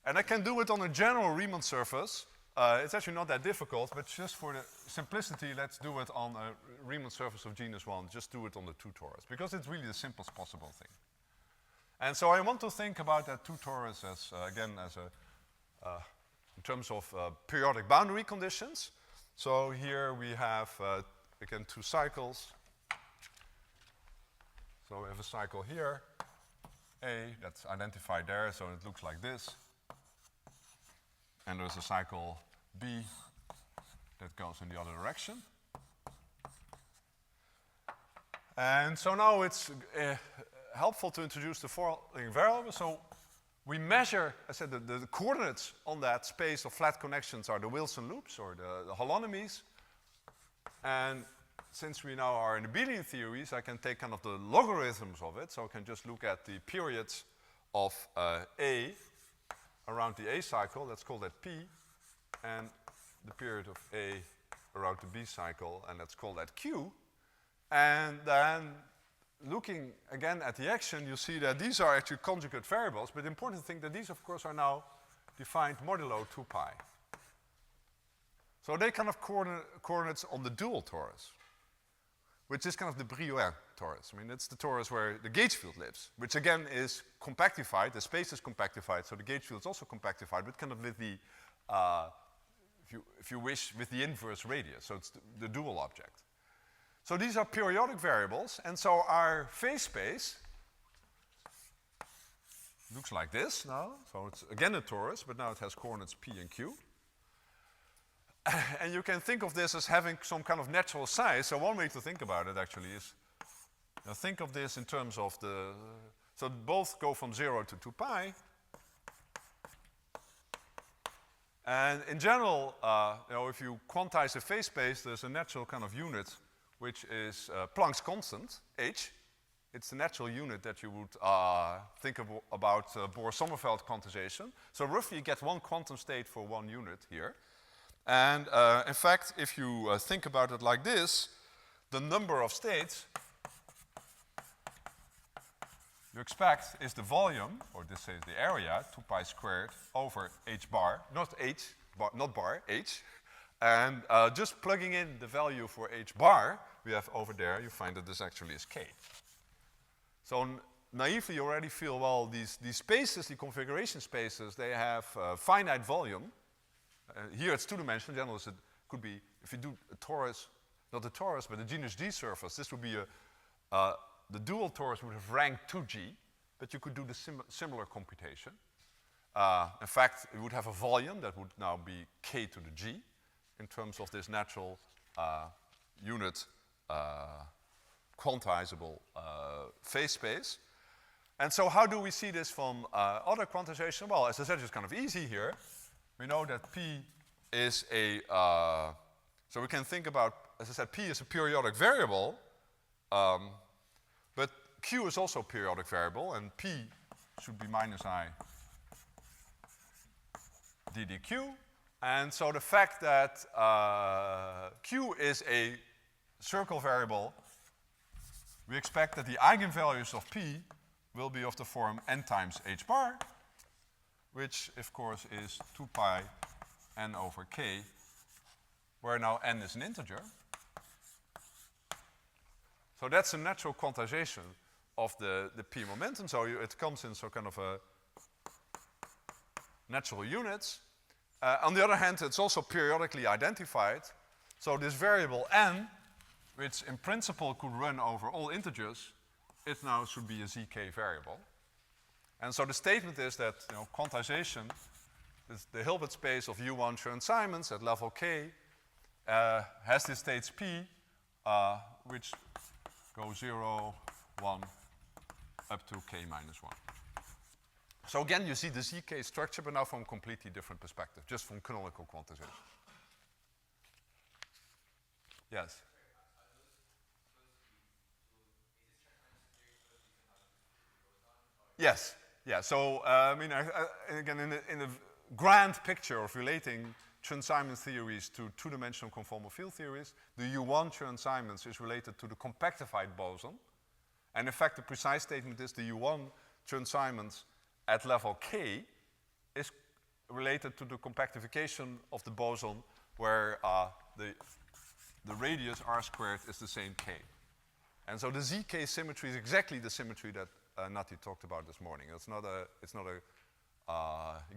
And I can do it on a general Riemann surface. It's actually not that difficult, but just for the simplicity, let's do it on a Riemann surface of genus 1. Just do it on the 2 torus, because it's really the simplest possible thing. And so I want to think about that 2 torus as, again, as in terms of periodic boundary conditions. So here we have, again, 2 cycles. So we have a cycle here, A, that's identified there, so it looks like this. And there's a cycle B that goes in the other direction. And so now it's helpful to introduce the following variable. So we measure, I said, the coordinates on that space of flat connections are the Wilson loops or the holonomies. And since we now are in abelian theories, I can take kind of the logarithms of it. So I can just look at the periods of A around the A cycle, let's call that P, and the period of A around the B cycle, and let's call that Q. And then looking again at the action, you see that these are actually conjugate variables, but the important thing that these, of course, are now defined modulo 2 pi. So they kind of coordinates on the dual torus, which is kind of the Brillouin torus. I mean, it's the torus where the gauge field lives, which again is compactified. The space is compactified, so the gauge field is also compactified, but kind of with the if you wish, with the inverse radius. So it's the dual object. So these are periodic variables, and so our phase space looks like this now. So it's again a torus, but now it has coordinates p and q. And you can think of this as having some kind of natural size. So one way to think about it actually is, think of this in terms of the, so both go from 0 to 2 pi. And in general, if you quantize a phase space, there's a natural kind of unit which is Planck's constant, h. It's the natural unit that you would think about Bohr-Sommerfeld quantization. So roughly you get one quantum state for one unit here. And in fact, if you think about it like this, the number of states you expect is the volume, or this is the area, 2 pi squared over h bar, not bar, h. And just plugging in the value for h bar we have over there, you find that this actually is k. So naively you already feel, well, these spaces, the configuration spaces, they have finite volume. Here it's two-dimensional. Generally, it could be, if you do a torus, not a torus, but a genus G surface, this would be the dual torus would have rank 2G, but you could do the similar computation. In fact, it would have a volume that would now be k to the g in terms of this natural unit quantizable phase space. And so how do we see this from other quantization? Well, as I said, it's kind of easy here. We know that P is a, so we can think about, as I said, P is a periodic variable, but Q is also a periodic variable, and P should be minus I ddq. And so the fact that Q is a circle variable, we expect that the eigenvalues of P will be of the form n times h bar, which of course is 2 pi n over k, where now n is an integer. So that's a natural quantization of the P momentum. So it comes in so kind of a natural units. On the other hand, it's also periodically identified. So this variable n, which in principle could run over all integers, it now should be a zk variable. And so the statement is that quantization is the Hilbert space of U1 Chern-Simons at level k has the states P, which go 0, 1, up to k minus 1. So again, you see the zk structure, but now from a completely different perspective, just from canonical quantization. Yes? Yes. Yeah. So I mean, again, in the grand picture of relating Chern-Simons theories to two-dimensional conformal field theories, the U1 Chern-Simons is related to the compactified boson. And in fact, the precise statement is the U1 Chern-Simons at level k is related to the compactification of the boson, where the radius r squared is the same k. And so the zk symmetry is exactly the symmetry that Nati talked about this morning. It's not a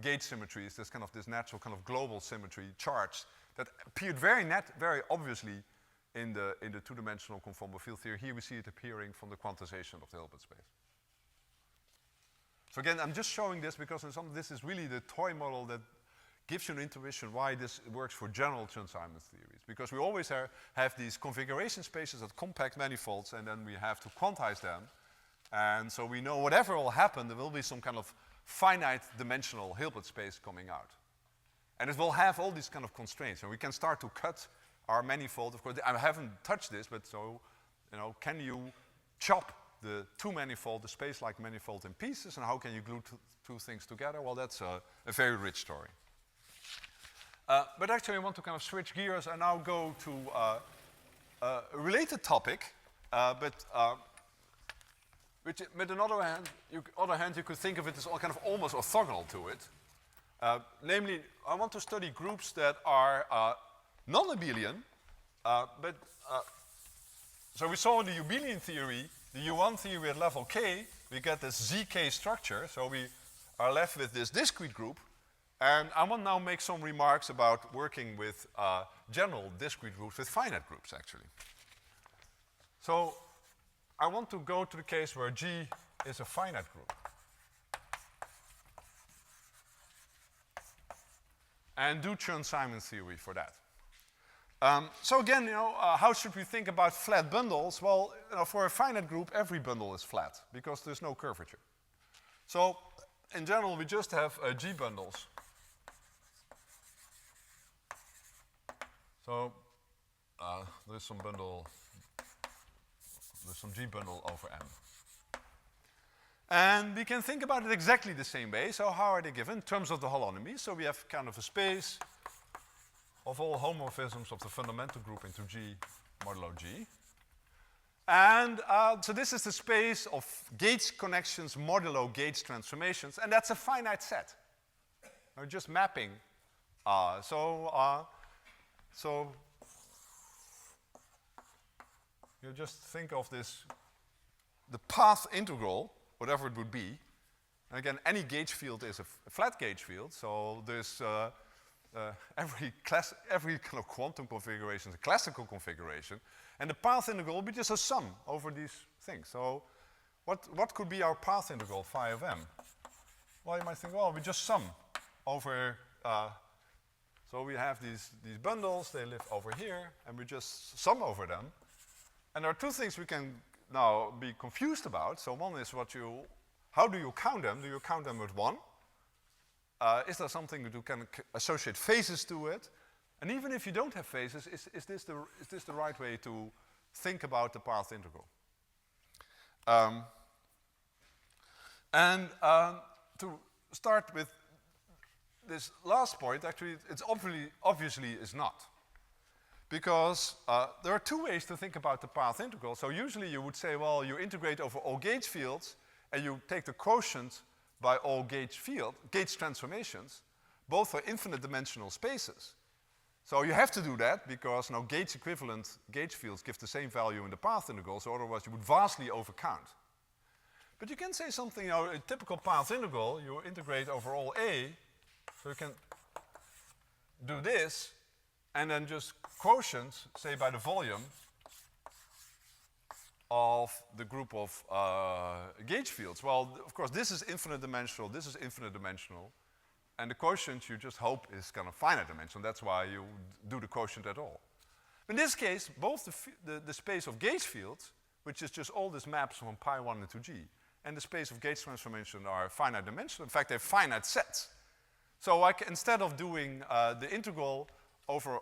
gauge symmetry. It's this natural kind of global symmetry charge that appeared very obviously in the two-dimensional conformal field theory. Here we see it appearing from the quantization of the Hilbert space. So again, I'm just showing this because this is really the toy model that gives you an intuition why this works for general Chern-Simons theories. Because we always have these configuration spaces that compact manifolds, and then we have to quantize them. And so we know whatever will happen, there will be some kind of finite dimensional Hilbert space coming out. And it will have all these kind of constraints. And we can start to cut our manifold. Of course, I haven't touched this, but so, can you chop the the space-like manifold in pieces, and how can you glue two things together? Well, that's a very rich story. But actually, I want to kind of switch gears and now go to a related topic, which, on the other hand, you could think of it as all kind of almost orthogonal to it. Namely, I want to study groups that are non-abelian, so we saw in the abelian theory, the U1 theory at level k, we get this zk structure, so we are left with this discrete group, And I want now make some remarks about working with general discrete groups, with finite groups, actually. So I want to go to the case where G is a finite group. And do Chern-Simons theory for that. So again, how should we think about flat bundles? Well, for a finite group, every bundle is flat because there's no curvature. So in general, we just have G bundles. So there's some G bundle over M. And we can think about it exactly the same way. So how are they given? In terms of the holonomy. So we have kind of a space of all homomorphisms of the fundamental group into G modulo G. And so this is the space of gauge connections modulo gauge transformations. And that's a finite set. We're just mapping. So you just think of this, the path integral, whatever it would be. And again, any gauge field is a flat gauge field, so there's every kind of quantum configuration is a classical configuration, and the path integral will be just a sum over these things. So what could be our path integral, phi of m? Well, you might think, well, we just sum over, so we have these bundles, they live over here, and we just sum over them. And there are two things we can now be confused about. So one is how do you count them? Do you count them with 1? Is there something that you can associate phases to it? And even if you don't have phases, is this the right way to think about the path integral? To start with this last point, actually, it's obviously is not. Because there are two ways to think about the path integral. So usually you would say, well, you integrate over all gauge fields, and you take the quotient by all gauge transformations, both for infinite dimensional spaces. So you have to do that because now gauge equivalent gauge fields give the same value in the path integral, so otherwise you would vastly overcount. But you can say something, a typical path integral, you integrate over all A, so you can do this, and then just quotient, say by the volume of the group of gauge fields. Well, of course, this is infinite dimensional, this is infinite dimensional, and the quotient you just hope is kind of finite dimensional. That's why you do the quotient at all. In this case, both the space of gauge fields, which is just all these maps from pi 1 into G, and the space of gauge transformation are finite dimensional. In fact, they're finite sets. So instead of doing the integral over,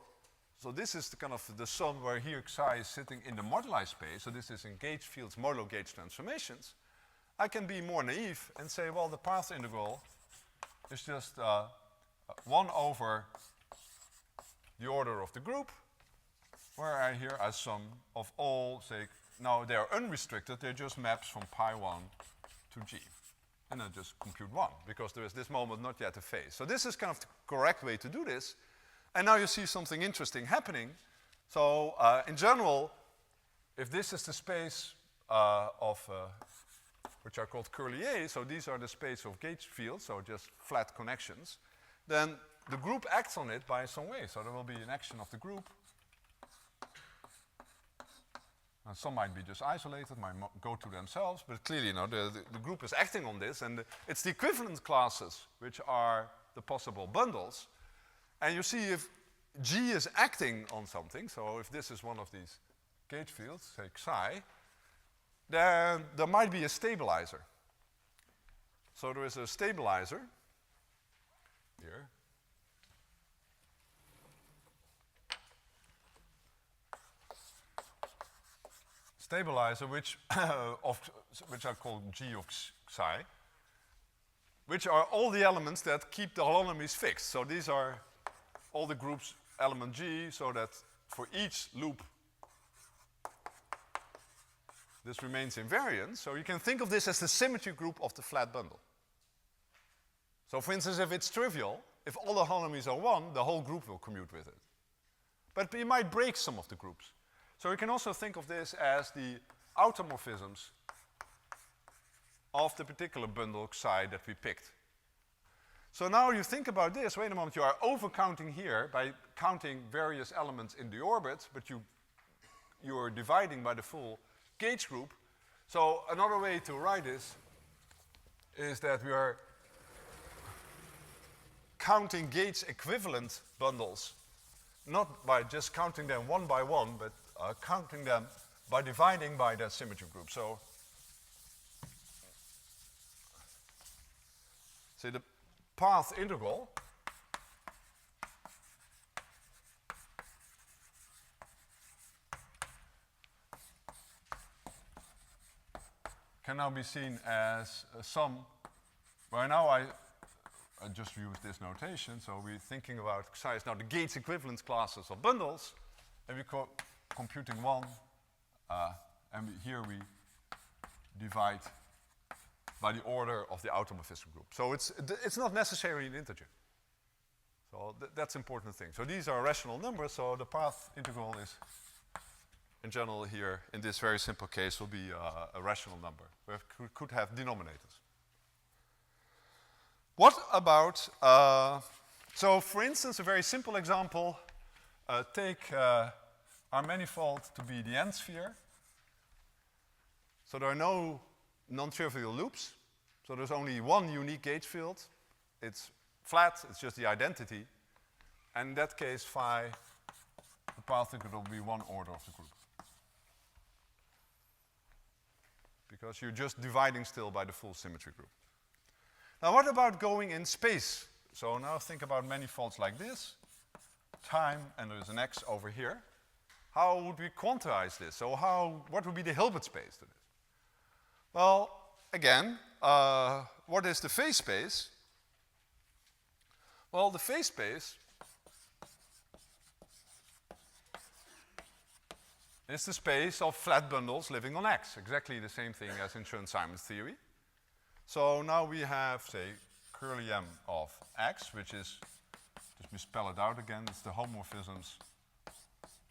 so this is the kind of the sum where here psi is sitting in the moduli space, so this is in gauge fields modulo gauge transformations. I can be more naive and say, well, the path integral is just 1 over the order of the group, where here I sum of all, say, now they are unrestricted, they're just maps from pi 1 to G. And I just compute 1, because there is this moment not yet a phase. So this is kind of the correct way to do this. And now you see something interesting happening. So in general, if this is the space which are called curly A, so these are the space of gauge fields, so just flat connections, then the group acts on it by some way. So there will be an action of the group. And some might be just isolated, might go to themselves, but clearly, the group is acting on this, and it's the equivalent classes which are the possible bundles. And you see if G is acting on something, so if this is one of these gauge fields, say psi, then there might be a stabilizer. So there is a stabilizer here. Stabilizer which are called G of psi, which are all the elements that keep the holonomies fixed. So these are all the groups element G, so that for each loop this remains invariant. So you can think of this as the symmetry group of the flat bundle. So for instance, if it's trivial, if all the holonomies are 1, the whole group will commute with it. But you might break some of the groups. So you can also think of this as the automorphisms of the particular bundle psi that we picked. So now you think about this, wait a moment, you are overcounting here by counting various elements in the orbit, but you are dividing by the full gauge group. So another way to write this is that we are counting gauge equivalent bundles, not by just counting them one by one, but counting them by dividing by that symmetry group. So, say the path integral can now be seen as a sum, where now I just use this notation, so we're thinking about psi is now the gauge equivalence classes of bundles, and we're computing one, and here we divide by the order of the automorphism group. So it's not necessarily an integer. So that's an important thing. So these are rational numbers, so the path integral is, in general here, in this very simple case, will be a rational number. We could have denominators. What about, so for instance, a very simple example, take our manifold to be the n-sphere. So there are no non-trivial loops. So there's only one unique gauge field. It's flat, it's just the identity. And in that case, phi, the path integral will be one order of the group. Because you're just dividing still by the full symmetry group. Now what about going in space? So now think about manifolds like this, time, and there's an x over here. How would we quantize this? So what would be the Hilbert space to this? Well, again, what is the phase space? Well, the phase space is the space of flat bundles living on X, exactly the same thing as in Chern-Simons theory. So now we have, say, curly M of X, which is, just me spell it out again, it's the homomorphisms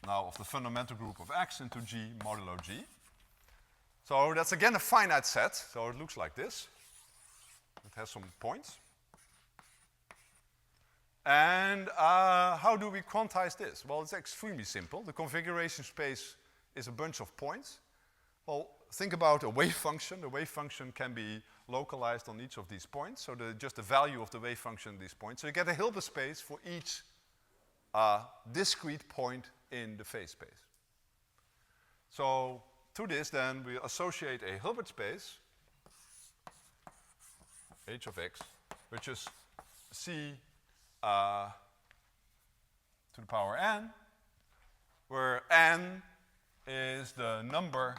now of the fundamental group of X into G modulo G. So that's again a finite set, so it looks like this. It has some points. And how do we quantize this? Well, it's extremely simple. The configuration space is a bunch of points. Well, think about a wave function. The wave function can be localized on each of these points, so just the value of the wave function at these points. So you get a Hilbert space for each discrete point in the phase space. So to this, then, we associate a Hilbert space, h of x, which is c to the power n, where n is the number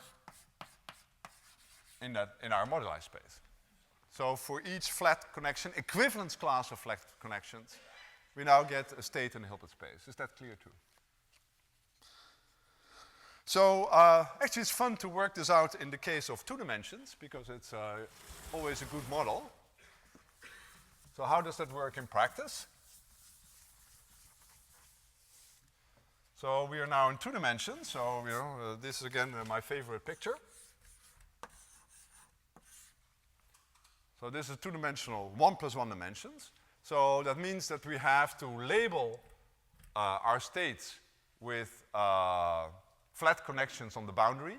in our moduli space. So for each flat connection, equivalence class of flat connections, we now get a state in the Hilbert space. Is that clear too? So actually it's fun to work this out in the case of 2 dimensions, because it's always a good model. So how does that work in practice? So we are now in 2 dimensions, so this is again my favorite picture. So this is 2-dimensional 1 + 1 dimensions. So that means that we have to label our states with flat connections on the boundary.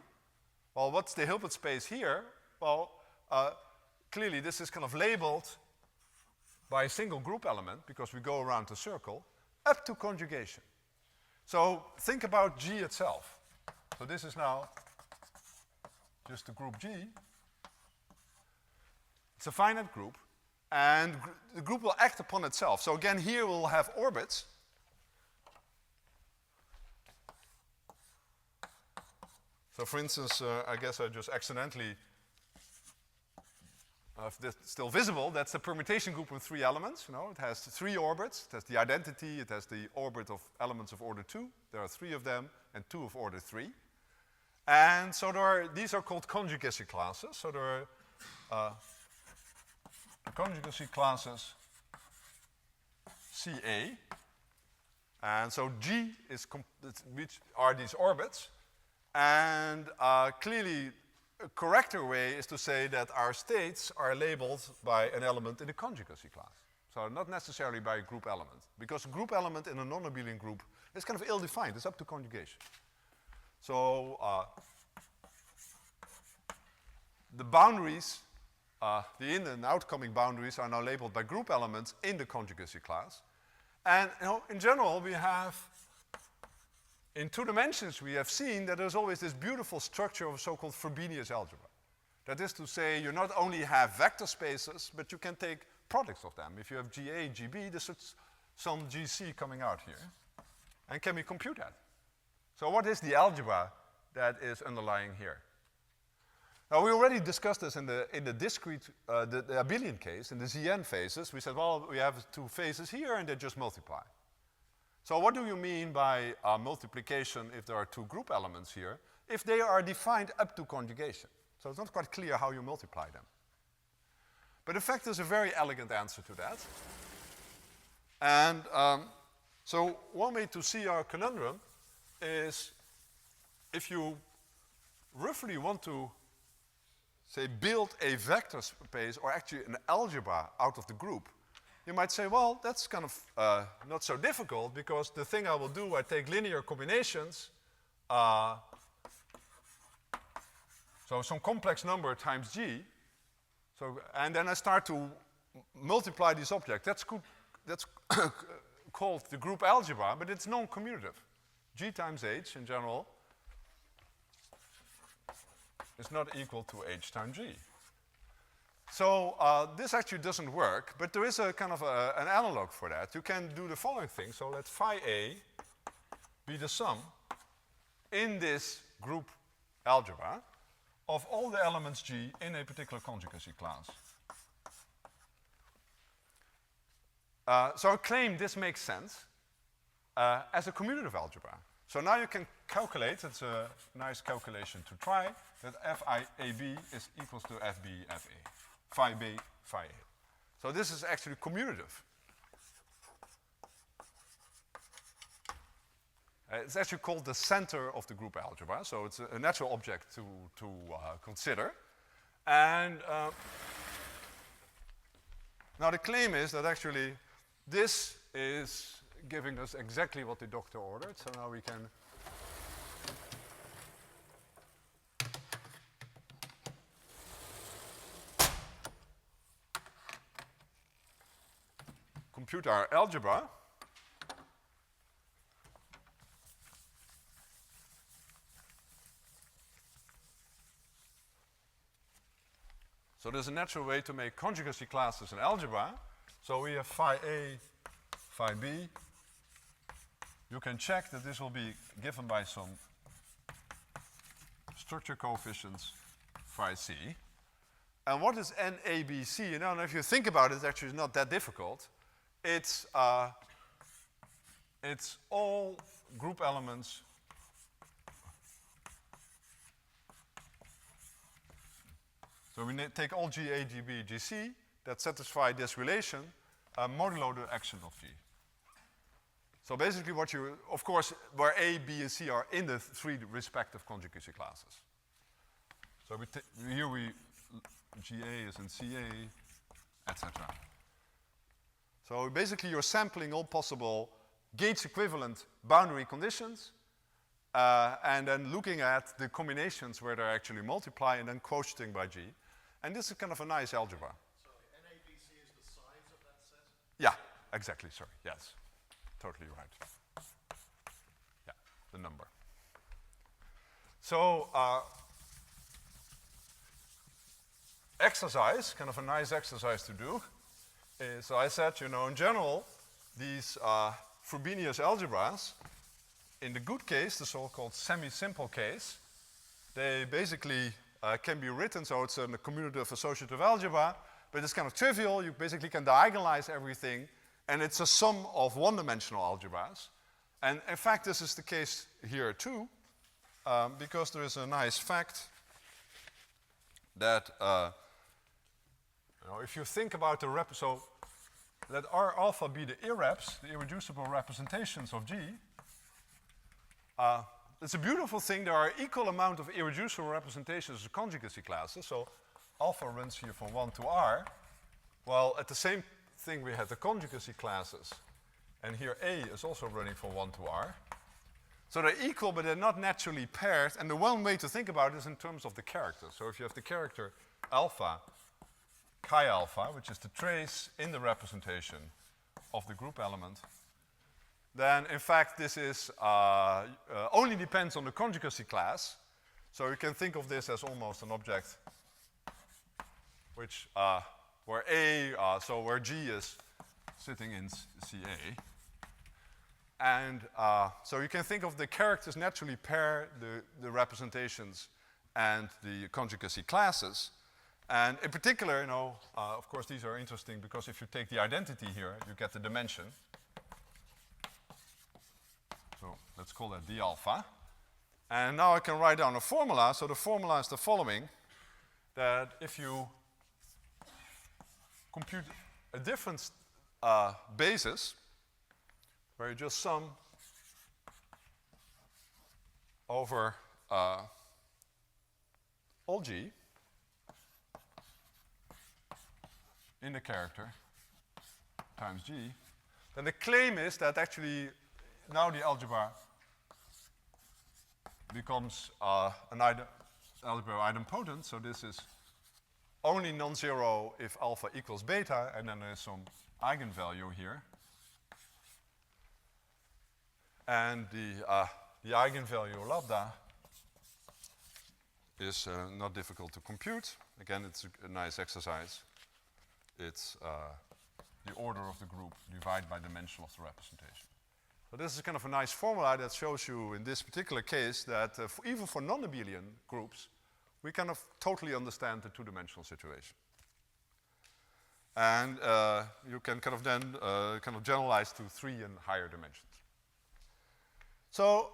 Well, what's the Hilbert space here? Well, clearly this is kind of labeled by a single group element, because we go around the circle, up to conjugation. So think about G itself. So this is now just the group G. It's a finite group, and the group will act upon itself. So again, here we'll have orbits. So for instance, I guess I just accidentally, if this is still visible, that's the permutation group with 3 elements. You know, it has 3 orbits. It has the identity, it has the orbit of elements of order 2. There are 3 of them, and 2 of order 3. And so these are called conjugacy classes. So there are the conjugacy classes CA. And so G is, which are these orbits. And clearly, a correcter way is to say that our states are labeled by an element in the conjugacy class. So not necessarily by a group element, because a group element in a non-abelian group is kind of ill-defined. It's up to conjugation. So the boundaries, the in and outcoming boundaries are now labeled by group elements in the conjugacy class. And in general, we have, in 2 dimensions, we have seen that there's always this beautiful structure of so-called Frobenius algebra. That is to say, you not only have vector spaces, but you can take products of them. If you have GA, GB, there's some GC coming out here. And can we compute that? So what is the algebra that is underlying here? Now, we already discussed this in the discrete, the abelian case, in the Zn phases. We said, well, we have 2 phases here, and they just multiply. So what do you mean by multiplication if there are 2 group elements here? If they are defined up to conjugation. So it's not quite clear how you multiply them. But in fact, there's a very elegant answer to that. And so one way to see our conundrum is if you roughly want to, say, build a vector space or actually an algebra out of the group, you might say, well, that's kind of not so difficult because the thing I will do, I take linear combinations, so some complex number times g, so, and then I start to multiply these objects. That's called the group algebra, but it's non-commutative. G times h in general is not equal to h times g. So this actually doesn't work, but there is a kind of an analog for that. You can do the following thing. So let phi a be the sum in this group algebra of all the elements G in a particular conjugacy class. So I claim this makes sense as a commutative algebra. So now you can calculate, it's a nice calculation to try, that FIAB is equals to FB, FA. Phi B, phi A. So this is actually commutative. It's actually called the center of the group algebra, so it's a natural object to consider. And now the claim is that actually this is giving us exactly what the doctor ordered, so now we can compute our algebra. So there's a natural way to make conjugacy classes an algebra. So we have phi A, phi B. You can check that this will be given by some structure coefficients phi C. And what is NABC? You know, and if you think about it, it's actually not that difficult. It's all group elements so we take all GA, GB, GC that satisfy this relation modulo the action of G. So basically what you, of course, where A, B, and C are in the 3 respective conjugacy classes. So here GA is in CA, etc. So basically you're sampling all possible Gates equivalent boundary conditions and then looking at the combinations where they actually multiply and then quotienting by G. And this is kind of a nice algebra.
Sorry, NABC is the size of that set?
Yeah, exactly, sorry, yes. Totally right. Yeah, the number. So exercise, kind of a nice exercise to do. So I said, you know, in general, these Frobenius algebras, in the good case, the so-called semi-simple case, they basically can be written, so it's a commutative associative algebra, but it's kind of trivial. You basically can diagonalize everything, and it's a sum of one-dimensional algebras. And in fact, this is the case here too, because there is a nice fact that you know, if you think about the so let R alpha be the irreps, the irreducible representations of G. It's a beautiful thing. There are equal amount of irreducible representations of conjugacy classes. So alpha runs here from 1 to R, while at the same thing we had the conjugacy classes, and here A is also running from 1 to R. So they're equal, but they're not naturally paired, and the one way to think about it is in terms of the character. So if you have the character alpha, chi alpha, which is the trace in the representation of the group element, then in fact this is only depends on the conjugacy class. So you can think of this as almost an object which where A, so where G is sitting in CA. And so you can think of the characters naturally pair the representations and the conjugacy classes. And in particular, you know, of course these are interesting because if you take the identity here, you get the dimension. So let's call that d alpha. And now I can write down a formula. So the formula is the following, that if you compute a different basis, where you just sum over all G in the character times G, then the claim is that actually now the algebra becomes an algebra idempotent, so this is only non-zero if alpha equals beta, and then there's some eigenvalue here. And the eigenvalue lambda is not difficult to compute. Again, it's a nice exercise. It's the order of the group divided by dimension of the representation. So this is kind of a nice formula that shows you in this particular case that even for non-abelian groups, we kind of totally understand the two-dimensional situation. And you can kind of then kind of generalize to 3 and higher dimensions. So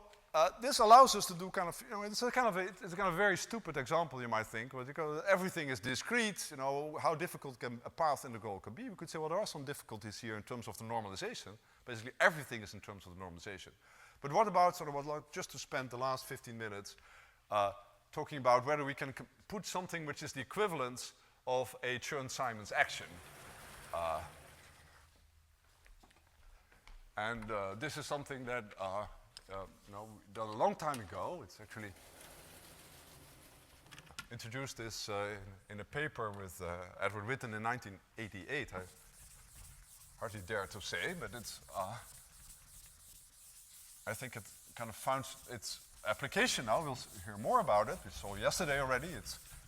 this allows us to do kind of, you know, it's a kind of very stupid example, you might think, but because everything is discrete, you know, how difficult can a path integral can be? We could say, well, there are some difficulties here in terms of the normalization. Basically, everything is in terms of the normalization. But what about sort of what, just to spend the last 15 minutes talking about whether we can put something which is the equivalence of a Chern-Simons action. This is something that done a long time ago. It's actually introduced this in a paper with Edward Witten in 1988. I hardly dare to say, but it's I think it kind of found its application now. We'll hear more about it. We saw yesterday already.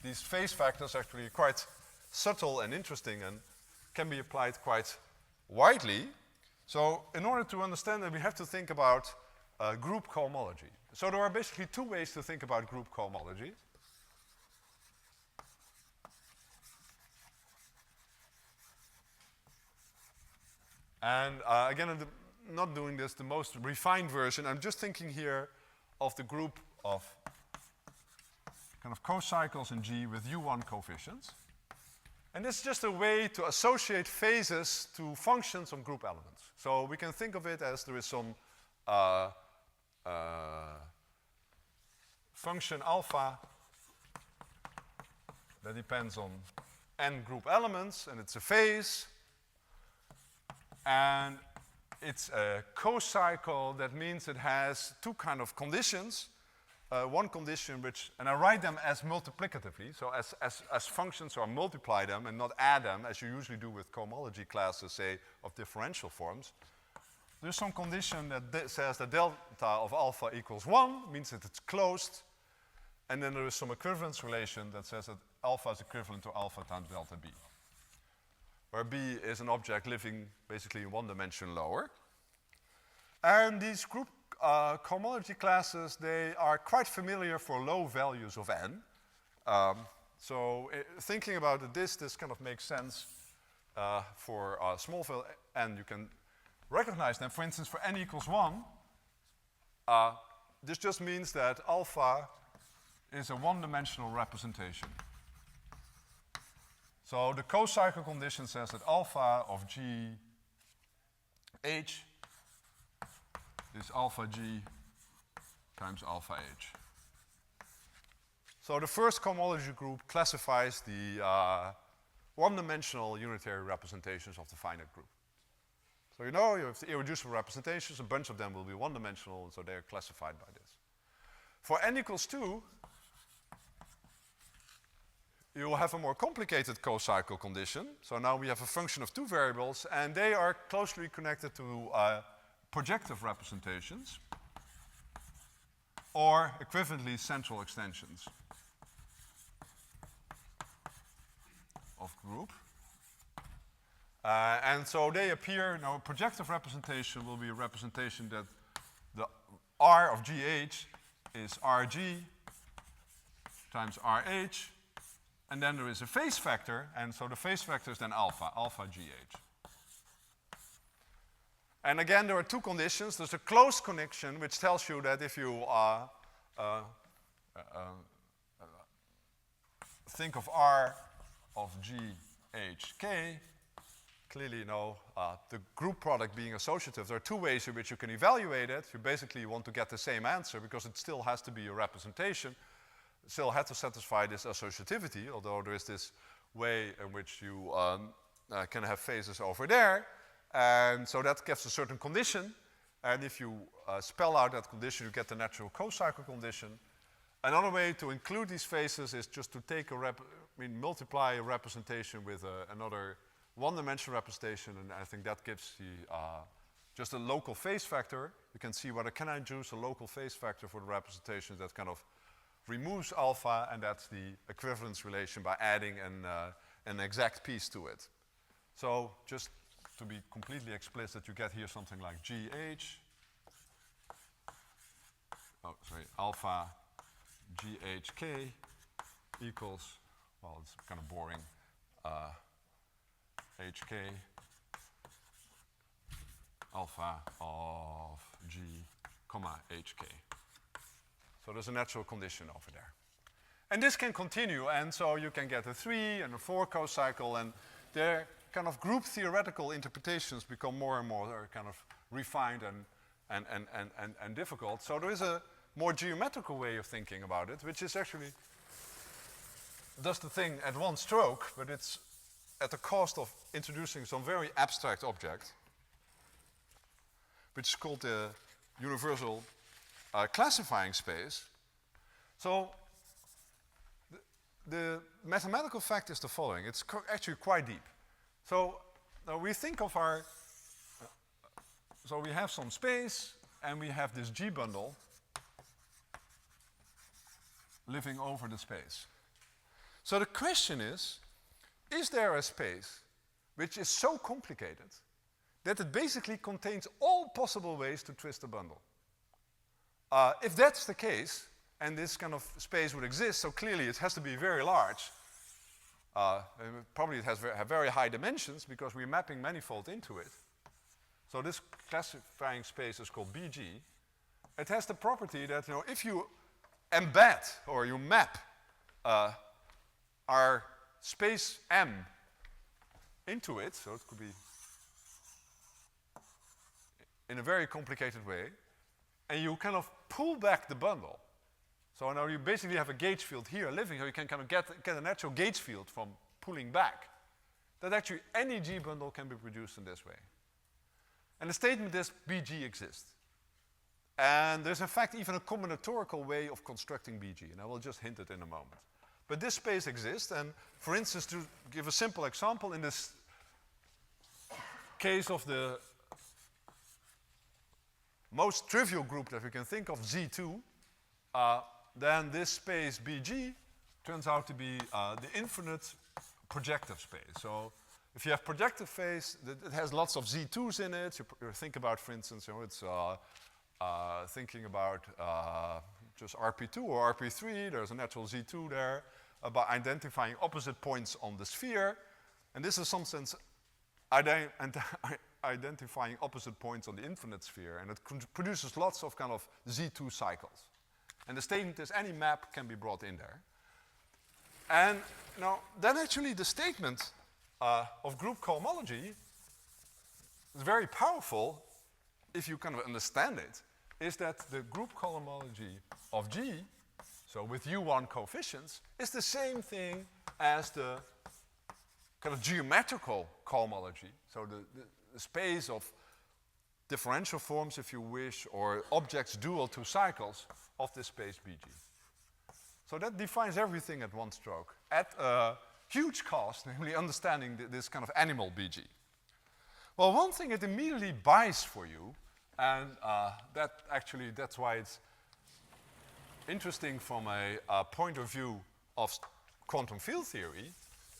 These phase factors are actually quite subtle and interesting and can be applied quite widely. So in order to understand that, we have to think about group cohomology. So there are basically 2 ways to think about group cohomology. And again, I'm not doing this the most refined version. I'm just thinking here of the group of kind of cocycles in G with U1 coefficients. And this is just a way to associate phases to functions on group elements. So we can think of it as there is some function alpha that depends on n group elements, and it's a phase. And it's a cocycle. That means it has 2 kind of conditions. One condition which, and I write them as multiplicatively, so as functions, or multiply them and not add them, as you usually do with cohomology classes, say, of differential forms. There's some condition that says that delta of alpha equals 1, means that it's closed. And then there is some equivalence relation that says that alpha is equivalent to alpha times delta B, where B is an object living basically in 1 dimension lower. And these group cohomology classes, they are quite familiar for low values of n. Thinking about this kind of makes sense for small value n. You can recognize them. For instance, for n equals 1, this just means that alpha is a 1-dimensional representation. So the cocycle condition says that alpha of G H is alpha G times alpha H. So the first cohomology group classifies the one-dimensional unitary representations of the finite group. So you know you have the irreducible representations, a bunch of them will be one-dimensional, and so they are classified by this. For n equals 2, you will have a more complicated co-cycle condition. So now we have a function of two variables, and they are closely connected to projective representations, or equivalently central extensions of group. And so they appear, now a projective representation will be a representation that the R of GH is RG times RH, and then there is a phase factor, and so the phase factor is then alpha GH. And again, there are two conditions. There's a close connection, which tells you that if you think of R of GHK, clearly you know the group product being associative. There are two ways in which you can evaluate it. You basically want to get the same answer because it still has to be a representation. It still has to satisfy this associativity, although there is this way in which you can have phases over there. And so that gives a certain condition. And if you spell out that condition, you get the natural co-cycle condition. Another way to include these phases is just to take multiply a representation with another one-dimensional representation, and I think that gives the just a local phase factor. You can see whether can I induce a local phase factor for the representation that kind of removes alpha, and that's the equivalence relation by adding an exact piece to it. So just to be completely explicit, you get here something like GH, alpha GHK equals, well, it's kind of boring, HK alpha of G, comma HK. So there's a natural condition over there. And this can continue, and so you can get a 3 and a 4 co-cycle, and their kind of group theoretical interpretations become more and more kind of refined and difficult. So there is a more geometrical way of thinking about it, which is actually does the thing at one stroke, but it's at the cost of introducing some very abstract object, which is called the universal classifying space. So the mathematical fact is the following. It's actually quite deep. So now we think of our, so we have some space, and we have this G bundle living over the space. So the question is there a space which is so complicated that it basically contains all possible ways to twist a bundle? If that's the case, and this kind of space would exist, so clearly it has to be very large. Probably it has very high dimensions because we're mapping manifold into it. So this classifying space is called BG. It has the property that, you know, if you embed or you map our space M into it, so it could be in a very complicated way, and you kind of pull back the bundle. So now you basically have a gauge field here living here. You can kind of get a natural gauge field from pulling back. That actually any G bundle can be produced in this way. And the statement is BG exists. And there's in fact even a combinatorical way of constructing BG, and I will just hint it in a moment. But this space exists, and for instance, to give a simple example, in this case of the most trivial group that we can think of, Z2, then this space BG turns out to be the infinite projective space. So if you have projective phase, it has lots of Z2s in it. You think about, for instance, you know, it's thinking about just RP2 or RP3. There's a natural Z2 there by identifying opposite points on the sphere. And this is, in some sense, identifying opposite points on the infinite sphere. And it produces lots of kind of Z2 cycles. And the statement is any map can be brought in there. And now, then actually the statement of group cohomology is very powerful if you kind of understand it, is that the group cohomology of G, so with U1 coefficients, is the same thing as the kind of geometrical cohomology, so the space of differential forms, if you wish, or objects dual to cycles of this space BG. So that defines everything at one stroke, at a huge cost, namely understanding this kind of animal BG. Well, one thing it immediately buys for you, and that's why it's interesting from a point of view of quantum field theory,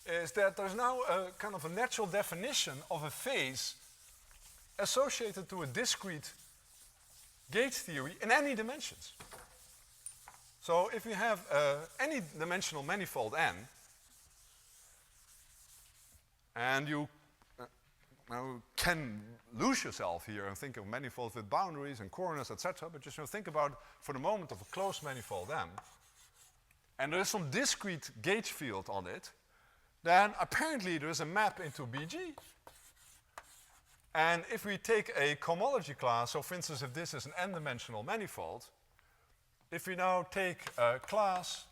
is that there's now a kind of a natural definition of a phase associated to a discrete gauge theory in any dimensions. So if you have any dimensional manifold n, and you now can lose yourself here and think of manifolds with boundaries and corners, etc., but just think about, for the moment, of a closed manifold M, and there is some discrete gauge field on it, then apparently there is a map into BG. And if we take a cohomology class, so for instance, if this is an n-dimensional manifold, if we now take a class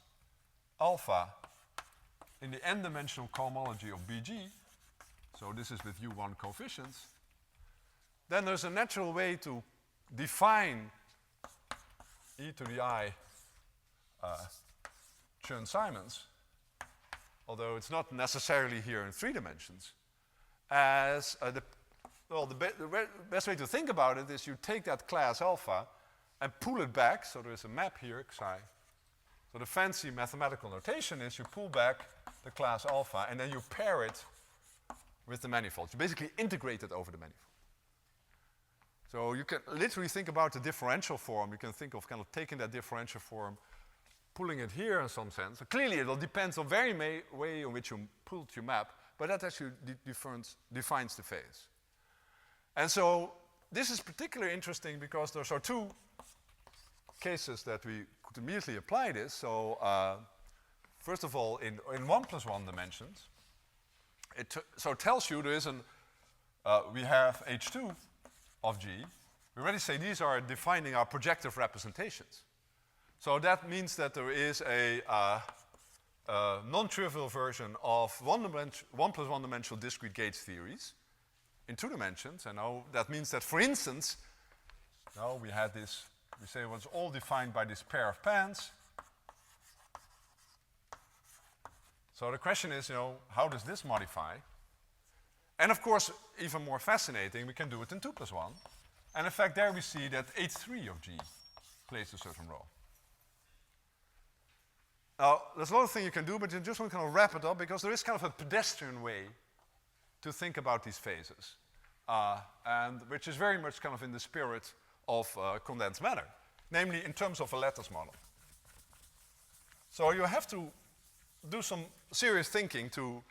alpha in the n-dimensional cohomology of BG, so this is with U1 coefficients, then there's a natural way to define e to the I Chern-Simons, although it's not necessarily here in 3 dimensions, as the best way to think about it is you take that class alpha and pull it back, so there's a map here, xi. So the fancy mathematical notation is you pull back the class alpha and then you pair it with the manifold. You basically integrate it over the manifold. So you can literally think about the differential form. You can think of kind of taking that differential form, pulling it here in some sense. So clearly it all depends on very way in which you pulled your map, but that actually defines the phase. And so this is particularly interesting because there are 2 cases that we could immediately apply this. So first of all, in 1+1 dimensions, it tells you there is we have H2 of G. We already say these are defining our projective representations. So that means that there is a non-trivial version of 1+1 dimensional discrete gauge theories in 2 dimensions. And now that means that, for instance, now we had this, we say it was all defined by this pair of pans. So the question is, how does this modify? And of course, even more fascinating, we can do it in 2+1. And in fact, there we see that H3 of G plays a certain role. Now, there's a lot of things you can do, but you just want to kind of wrap it up because there is kind of a pedestrian way to think about these phases, and which is very much kind of in the spirit of condensed matter, namely in terms of a lattice model. So you have to do some serious thinking to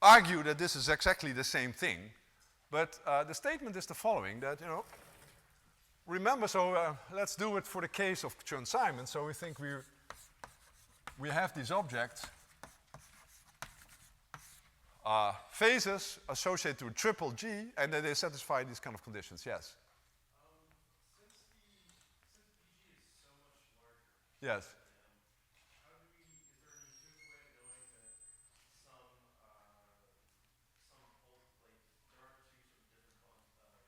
argue that this is exactly the same thing, but the statement is the following, that, remember, so let's do it for the case of Chern-Simons. So we think we have these objects, phases associated to a triple G, and then they satisfy these kind of conditions. Yes?
Since BG is so much larger,
Yes.
how do we, is there an intuitive way of knowing that some like, there aren't 2 sort of different bundles or equivalence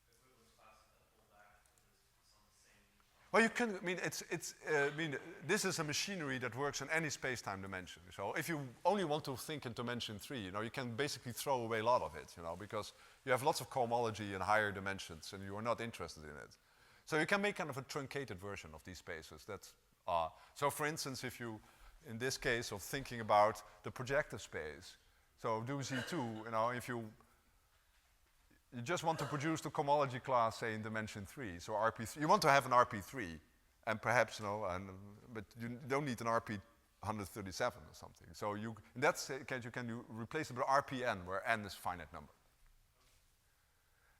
classes that pull back because it's on the same bundle?
Well, you can, this is a machinery that works in any space-time dimension. So if you only want to think in dimension 3, you can basically throw away a lot of it, because you have lots of cohomology in higher dimensions and you are not interested in it. So you can make kind of a truncated version of these spaces. So for instance, if you, in this case of thinking about the projective space, so do Z2, if you just want to produce the cohomology class, say, in dimension 3, so RP3, you want to have an RP3, and perhaps, but you don't need an RP137 or something. So in that case, you can replace it with RPn, where n is a finite number.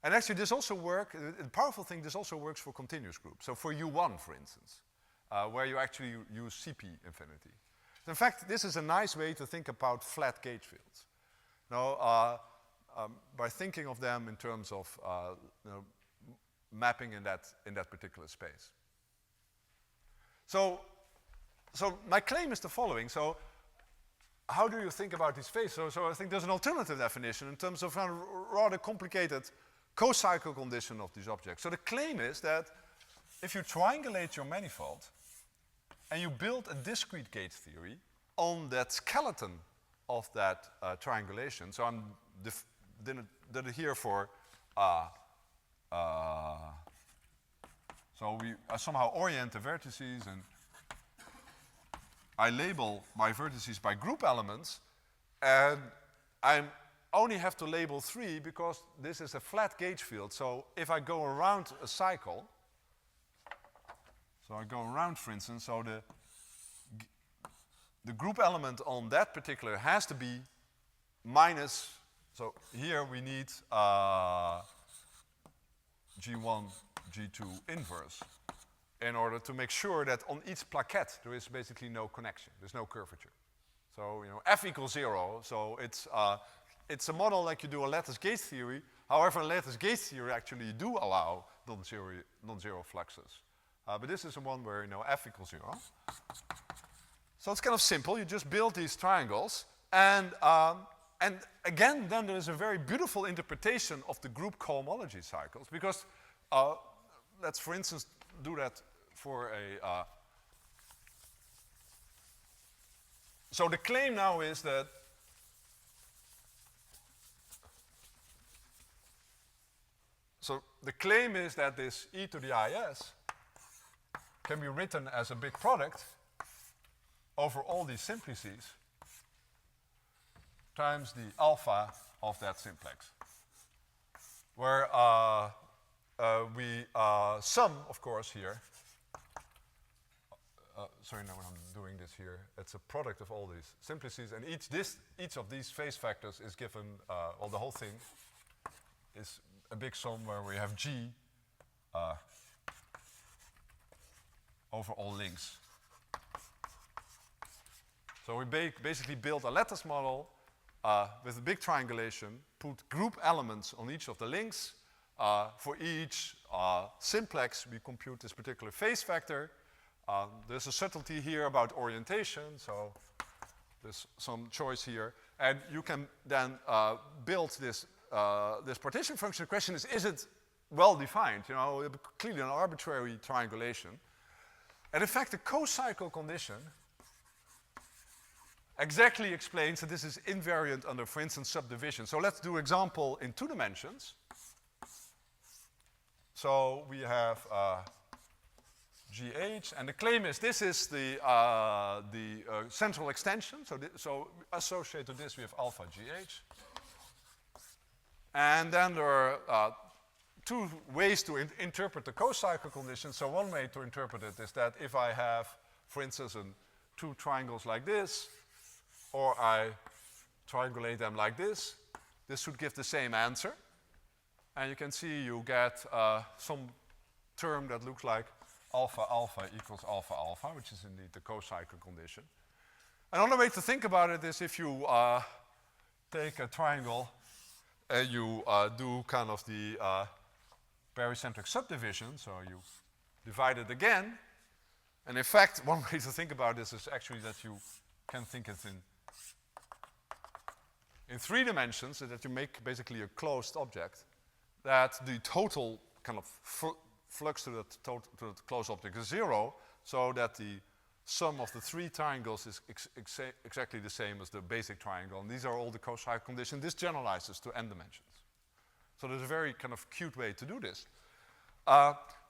And actually, this also works, the powerful thing, this also works for continuous groups. So for U1, for instance, where you actually use CP infinity. So in fact, this is a nice way to think about flat gauge fields. Now, by thinking of them in terms of mapping in that particular space. So so my claim is the following. So how do you think about these phases? So I think there's an alternative definition in terms of a rather complicated co-cycle condition of these objects. So the claim is that if you triangulate your manifold and you build a discrete gauge theory on that skeleton of that triangulation, so I'm did it here for, so I somehow orient the vertices and I label my vertices by group elements, and I only have to label 3 because this is a flat gauge field. So if I go around a cycle, so I go around, for instance, so the group element on that particular has to be minus, so here we need G1, G2 inverse in order to make sure that on each plaquette there is basically no connection, there's no curvature. So, you know, F equals 0, so it's a model like you do a lattice gauge theory. However, in lattice gauge theory actually you do allow non-zero fluxes. But this is the one where, you know, F equals 0. So it's kind of simple, you just build these triangles, and again, then there is a very beautiful interpretation of the group cohomology cycles, because let's, for instance, do that for a... so the claim now is that this e to the is can be written as a big product over all these simplices times the alpha of that simplex, where we sum, of course, here. Sorry, now I'm doing this here. It's a product of all these simplices, and each of these phase factors is given, well, the whole thing is a big sum where we have G over all links. So we basically build a lattice model with a big triangulation, put group elements on each of the links. For each simplex, we compute this particular phase factor. There's a subtlety here about orientation, so there's some choice here. And you can then build this partition function. The question is it well defined? You know, clearly an arbitrary triangulation. And in fact, the co-cycle condition exactly explains that this is invariant under, for instance, subdivision. So let's do example in 2 dimensions. So we have GH, and the claim is this is the central extension. So associated to this we have alpha GH. And then there are 2 ways to interpret the co-cycle condition. So one way to interpret it is that if I have, for instance, 2 triangles like this, or I triangulate them like this should give the same answer. And you can see you get some term that looks like alpha alpha equals alpha alpha, which is indeed the co-cycle condition. Another way to think about it is if you take a triangle and you do kind of the barycentric subdivision, so you divide it again. And in fact, one way to think about this is actually that you can think it in 3 dimensions, so that you make basically a closed object, that the total kind of flux to the closed object is 0, so that the sum of the 3 triangles is exactly the same as the basic triangle. And these are all the co-cycle conditions. This generalizes to n dimensions. So there's a very kind of cute way to do this.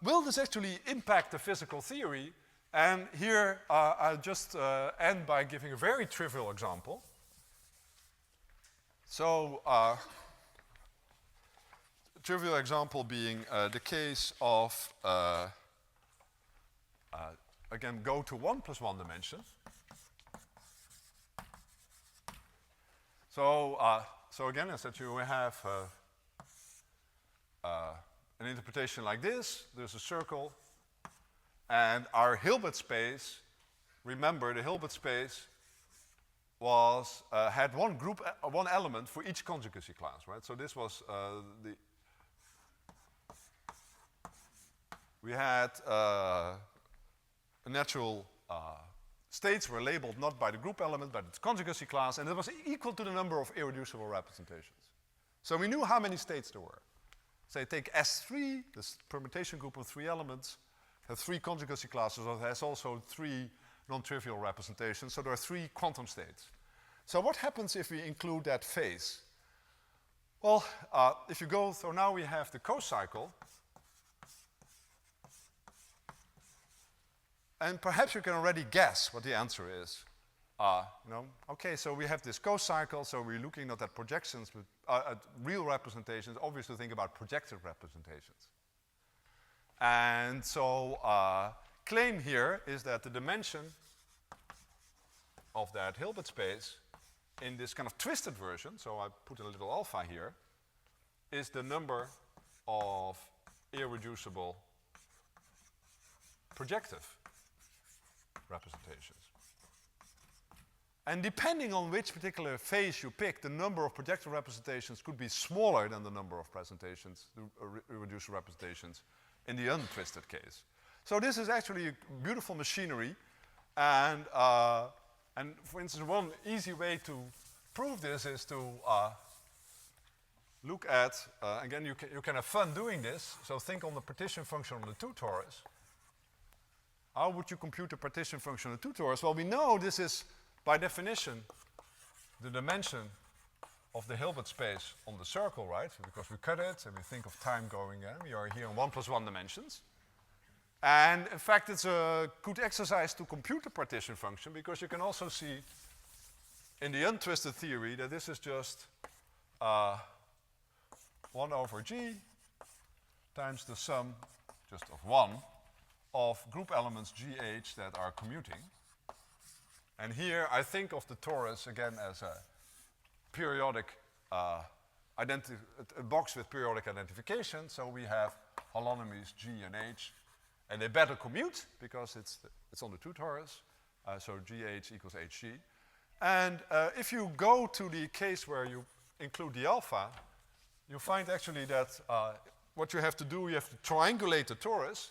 Will this actually impact the physical theory? And here I'll just end by giving a very trivial example. So, trivial example being the case of, again, go to 1 + 1 dimension. So, so again, I said you have an interpretation like this. There's a circle, and our Hilbert space, remember the Hilbert space was had one element for each conjugacy class, right? So this was we had a natural
states were labeled not by the group element, but its conjugacy class, and it was equal to the number of irreducible representations. So we knew how many states there were. Say take S3, this permutation group of 3 elements, has 3 conjugacy classes, or it has also 3 non-trivial representations, so there are 3 quantum states. So what happens if we include that phase? Well, if you go, so now we have the co-cycle, and perhaps you can already guess what the answer is. Okay, so we have this co-cycle, so we're looking not at projections, but at real representations. Obviously, think about projective representations. And so, claim here is that the dimension of that Hilbert space in this kind of twisted version, so I put a little alpha here, is the number of irreducible projective representations. And depending on which particular phase you pick, the number of projective representations could be smaller than the number of presentations, irreducible representations, in the untwisted case. So this is actually a beautiful machinery, and for instance, one easy way to prove this is to look at, again, you can have fun doing this, so think on the partition function on the 2 torus. How would you compute the partition function on the 2 torus? Well, we know this is, by definition, the dimension of the Hilbert space on the circle, right? Because we cut it and we think of time going in. We are here in 1 + 1 dimensions. And in fact, it's a good exercise to compute the partition function, because you can also see in the untwisted theory that this is just 1 over G times the sum just of 1 of group elements GH that are commuting. And here I think of the torus again as a periodic a box with periodic identification. So we have holonomies G and H, and they better commute because it's on the 2 torus. So GH equals HG. And if you go to the case where you include the alpha, you find actually that what you have to do, you have to triangulate the torus.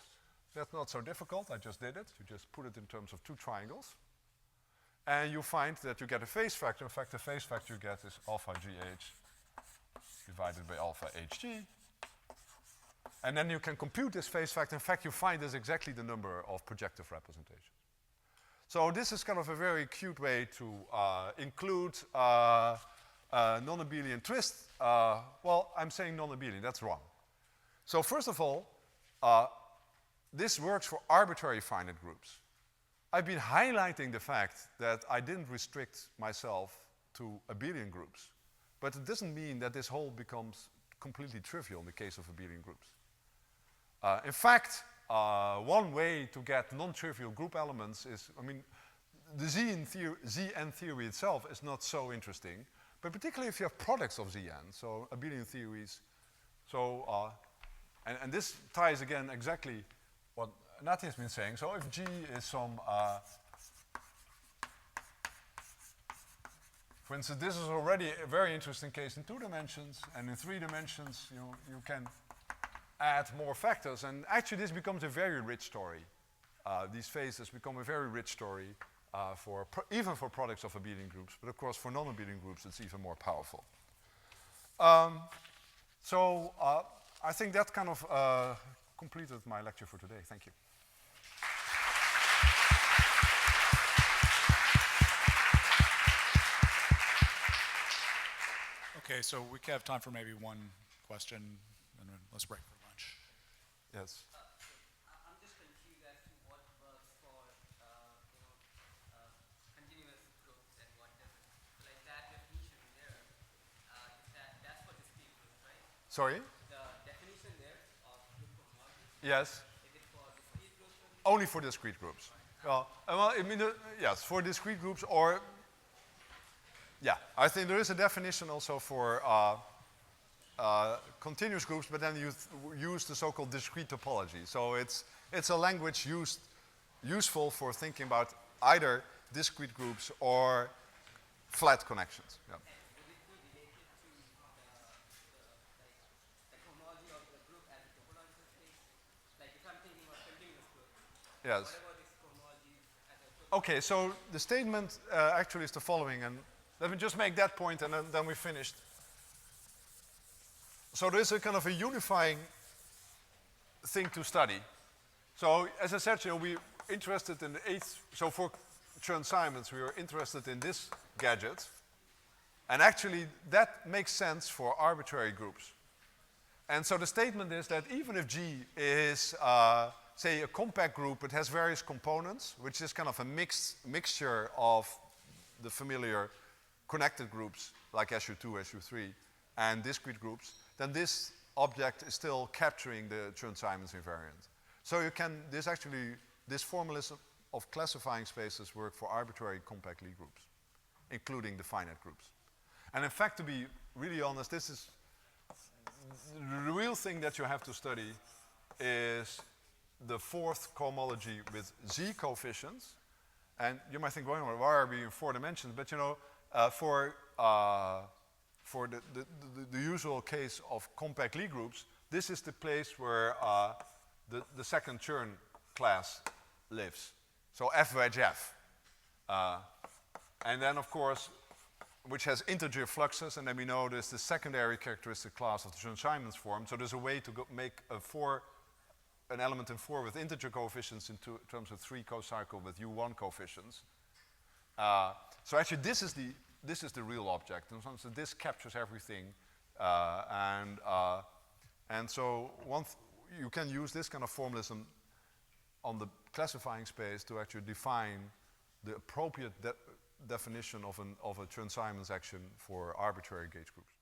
That's not so difficult. I just did it. You just put it in terms of 2 triangles. And you find that you get a phase factor. In fact, the phase factor you get is alpha GH divided by alpha HG. And then you can compute this phase factor. In fact, you find this exactly the number of projective representations. So this is kind of a very cute way to include non-abelian twist. Well, I'm saying non-abelian. That's wrong. So first of all, this works for arbitrary finite groups. I've been highlighting the fact that I didn't restrict myself to abelian groups. But it doesn't mean that this whole becomes completely trivial in the case of abelian groups. In fact, one way to get non-trivial group elements is, I mean, the Zn theory itself is not so interesting, but particularly if you have products of Zn, so abelian theories. So, and this ties again exactly what Nati has been saying. So if G is some, for instance, this is already a very interesting case in 2 dimensions, and in 3 dimensions you can add more factors, and actually this becomes a very rich story. These phases become a very rich story even for products of abelian groups, but of course for non-abelian groups it's even more powerful. So I think that kind of completed my lecture for today. Thank you.
Okay, so we have time for maybe one question, and then let's break for lunch.
Yes.
I'm just confused as to what works for continuous groups and what doesn't. Like that definition there, that's for discrete groups, right?
Sorry?
The definition there of group cohomology.
Yes.
Is it for discrete groups?
Only for discrete groups. Well, I mean, yes, for discrete groups, or yeah, I think there is a definition also for continuous groups, but then you use the so-called discrete topology. So it's a language useful for thinking about either discrete groups or flat connections. Yeah.
Would it be related to the cohomology of the group as a topological space? Like if I'm thinking of continuous groups,
Yes.
what about this cohomology as a
Okay, so the statement actually is the following, and let me just make that point and then we're finished. So there's a kind of a unifying thing to study. So as I said, we're interested in the so for Chern-Simons, we are interested in this gadget. And actually, that makes sense for arbitrary groups. And so the statement is that even if G is, say, a compact group, it has various components, which is kind of a mixture of the familiar connected groups, like SU2, SU3, and discrete groups, then this object is still capturing the Chern-Simons invariant. So you can, this formalism of classifying spaces work for arbitrary compact Lie groups, including the finite groups. And in fact, to be really honest, this is the real thing that you have to study is the fourth cohomology with Z coefficients. And you might think, well, why are we in 4 dimensions? But for the usual case of compact Lie groups, this is the place where the second Chern class lives. So F wedge F. And then, of course, which has integer fluxes, and then we know there's the secondary characteristic class of the Chern-Simons form. So there's a way to make an element in 4 with integer coefficients in terms of 3 co-cycle with U1 coefficients. So actually, this is the real object, and so this captures everything. And so you can use this kind of formalism on the classifying space to actually define the appropriate definition of a Chern-Simons action for arbitrary gauge groups.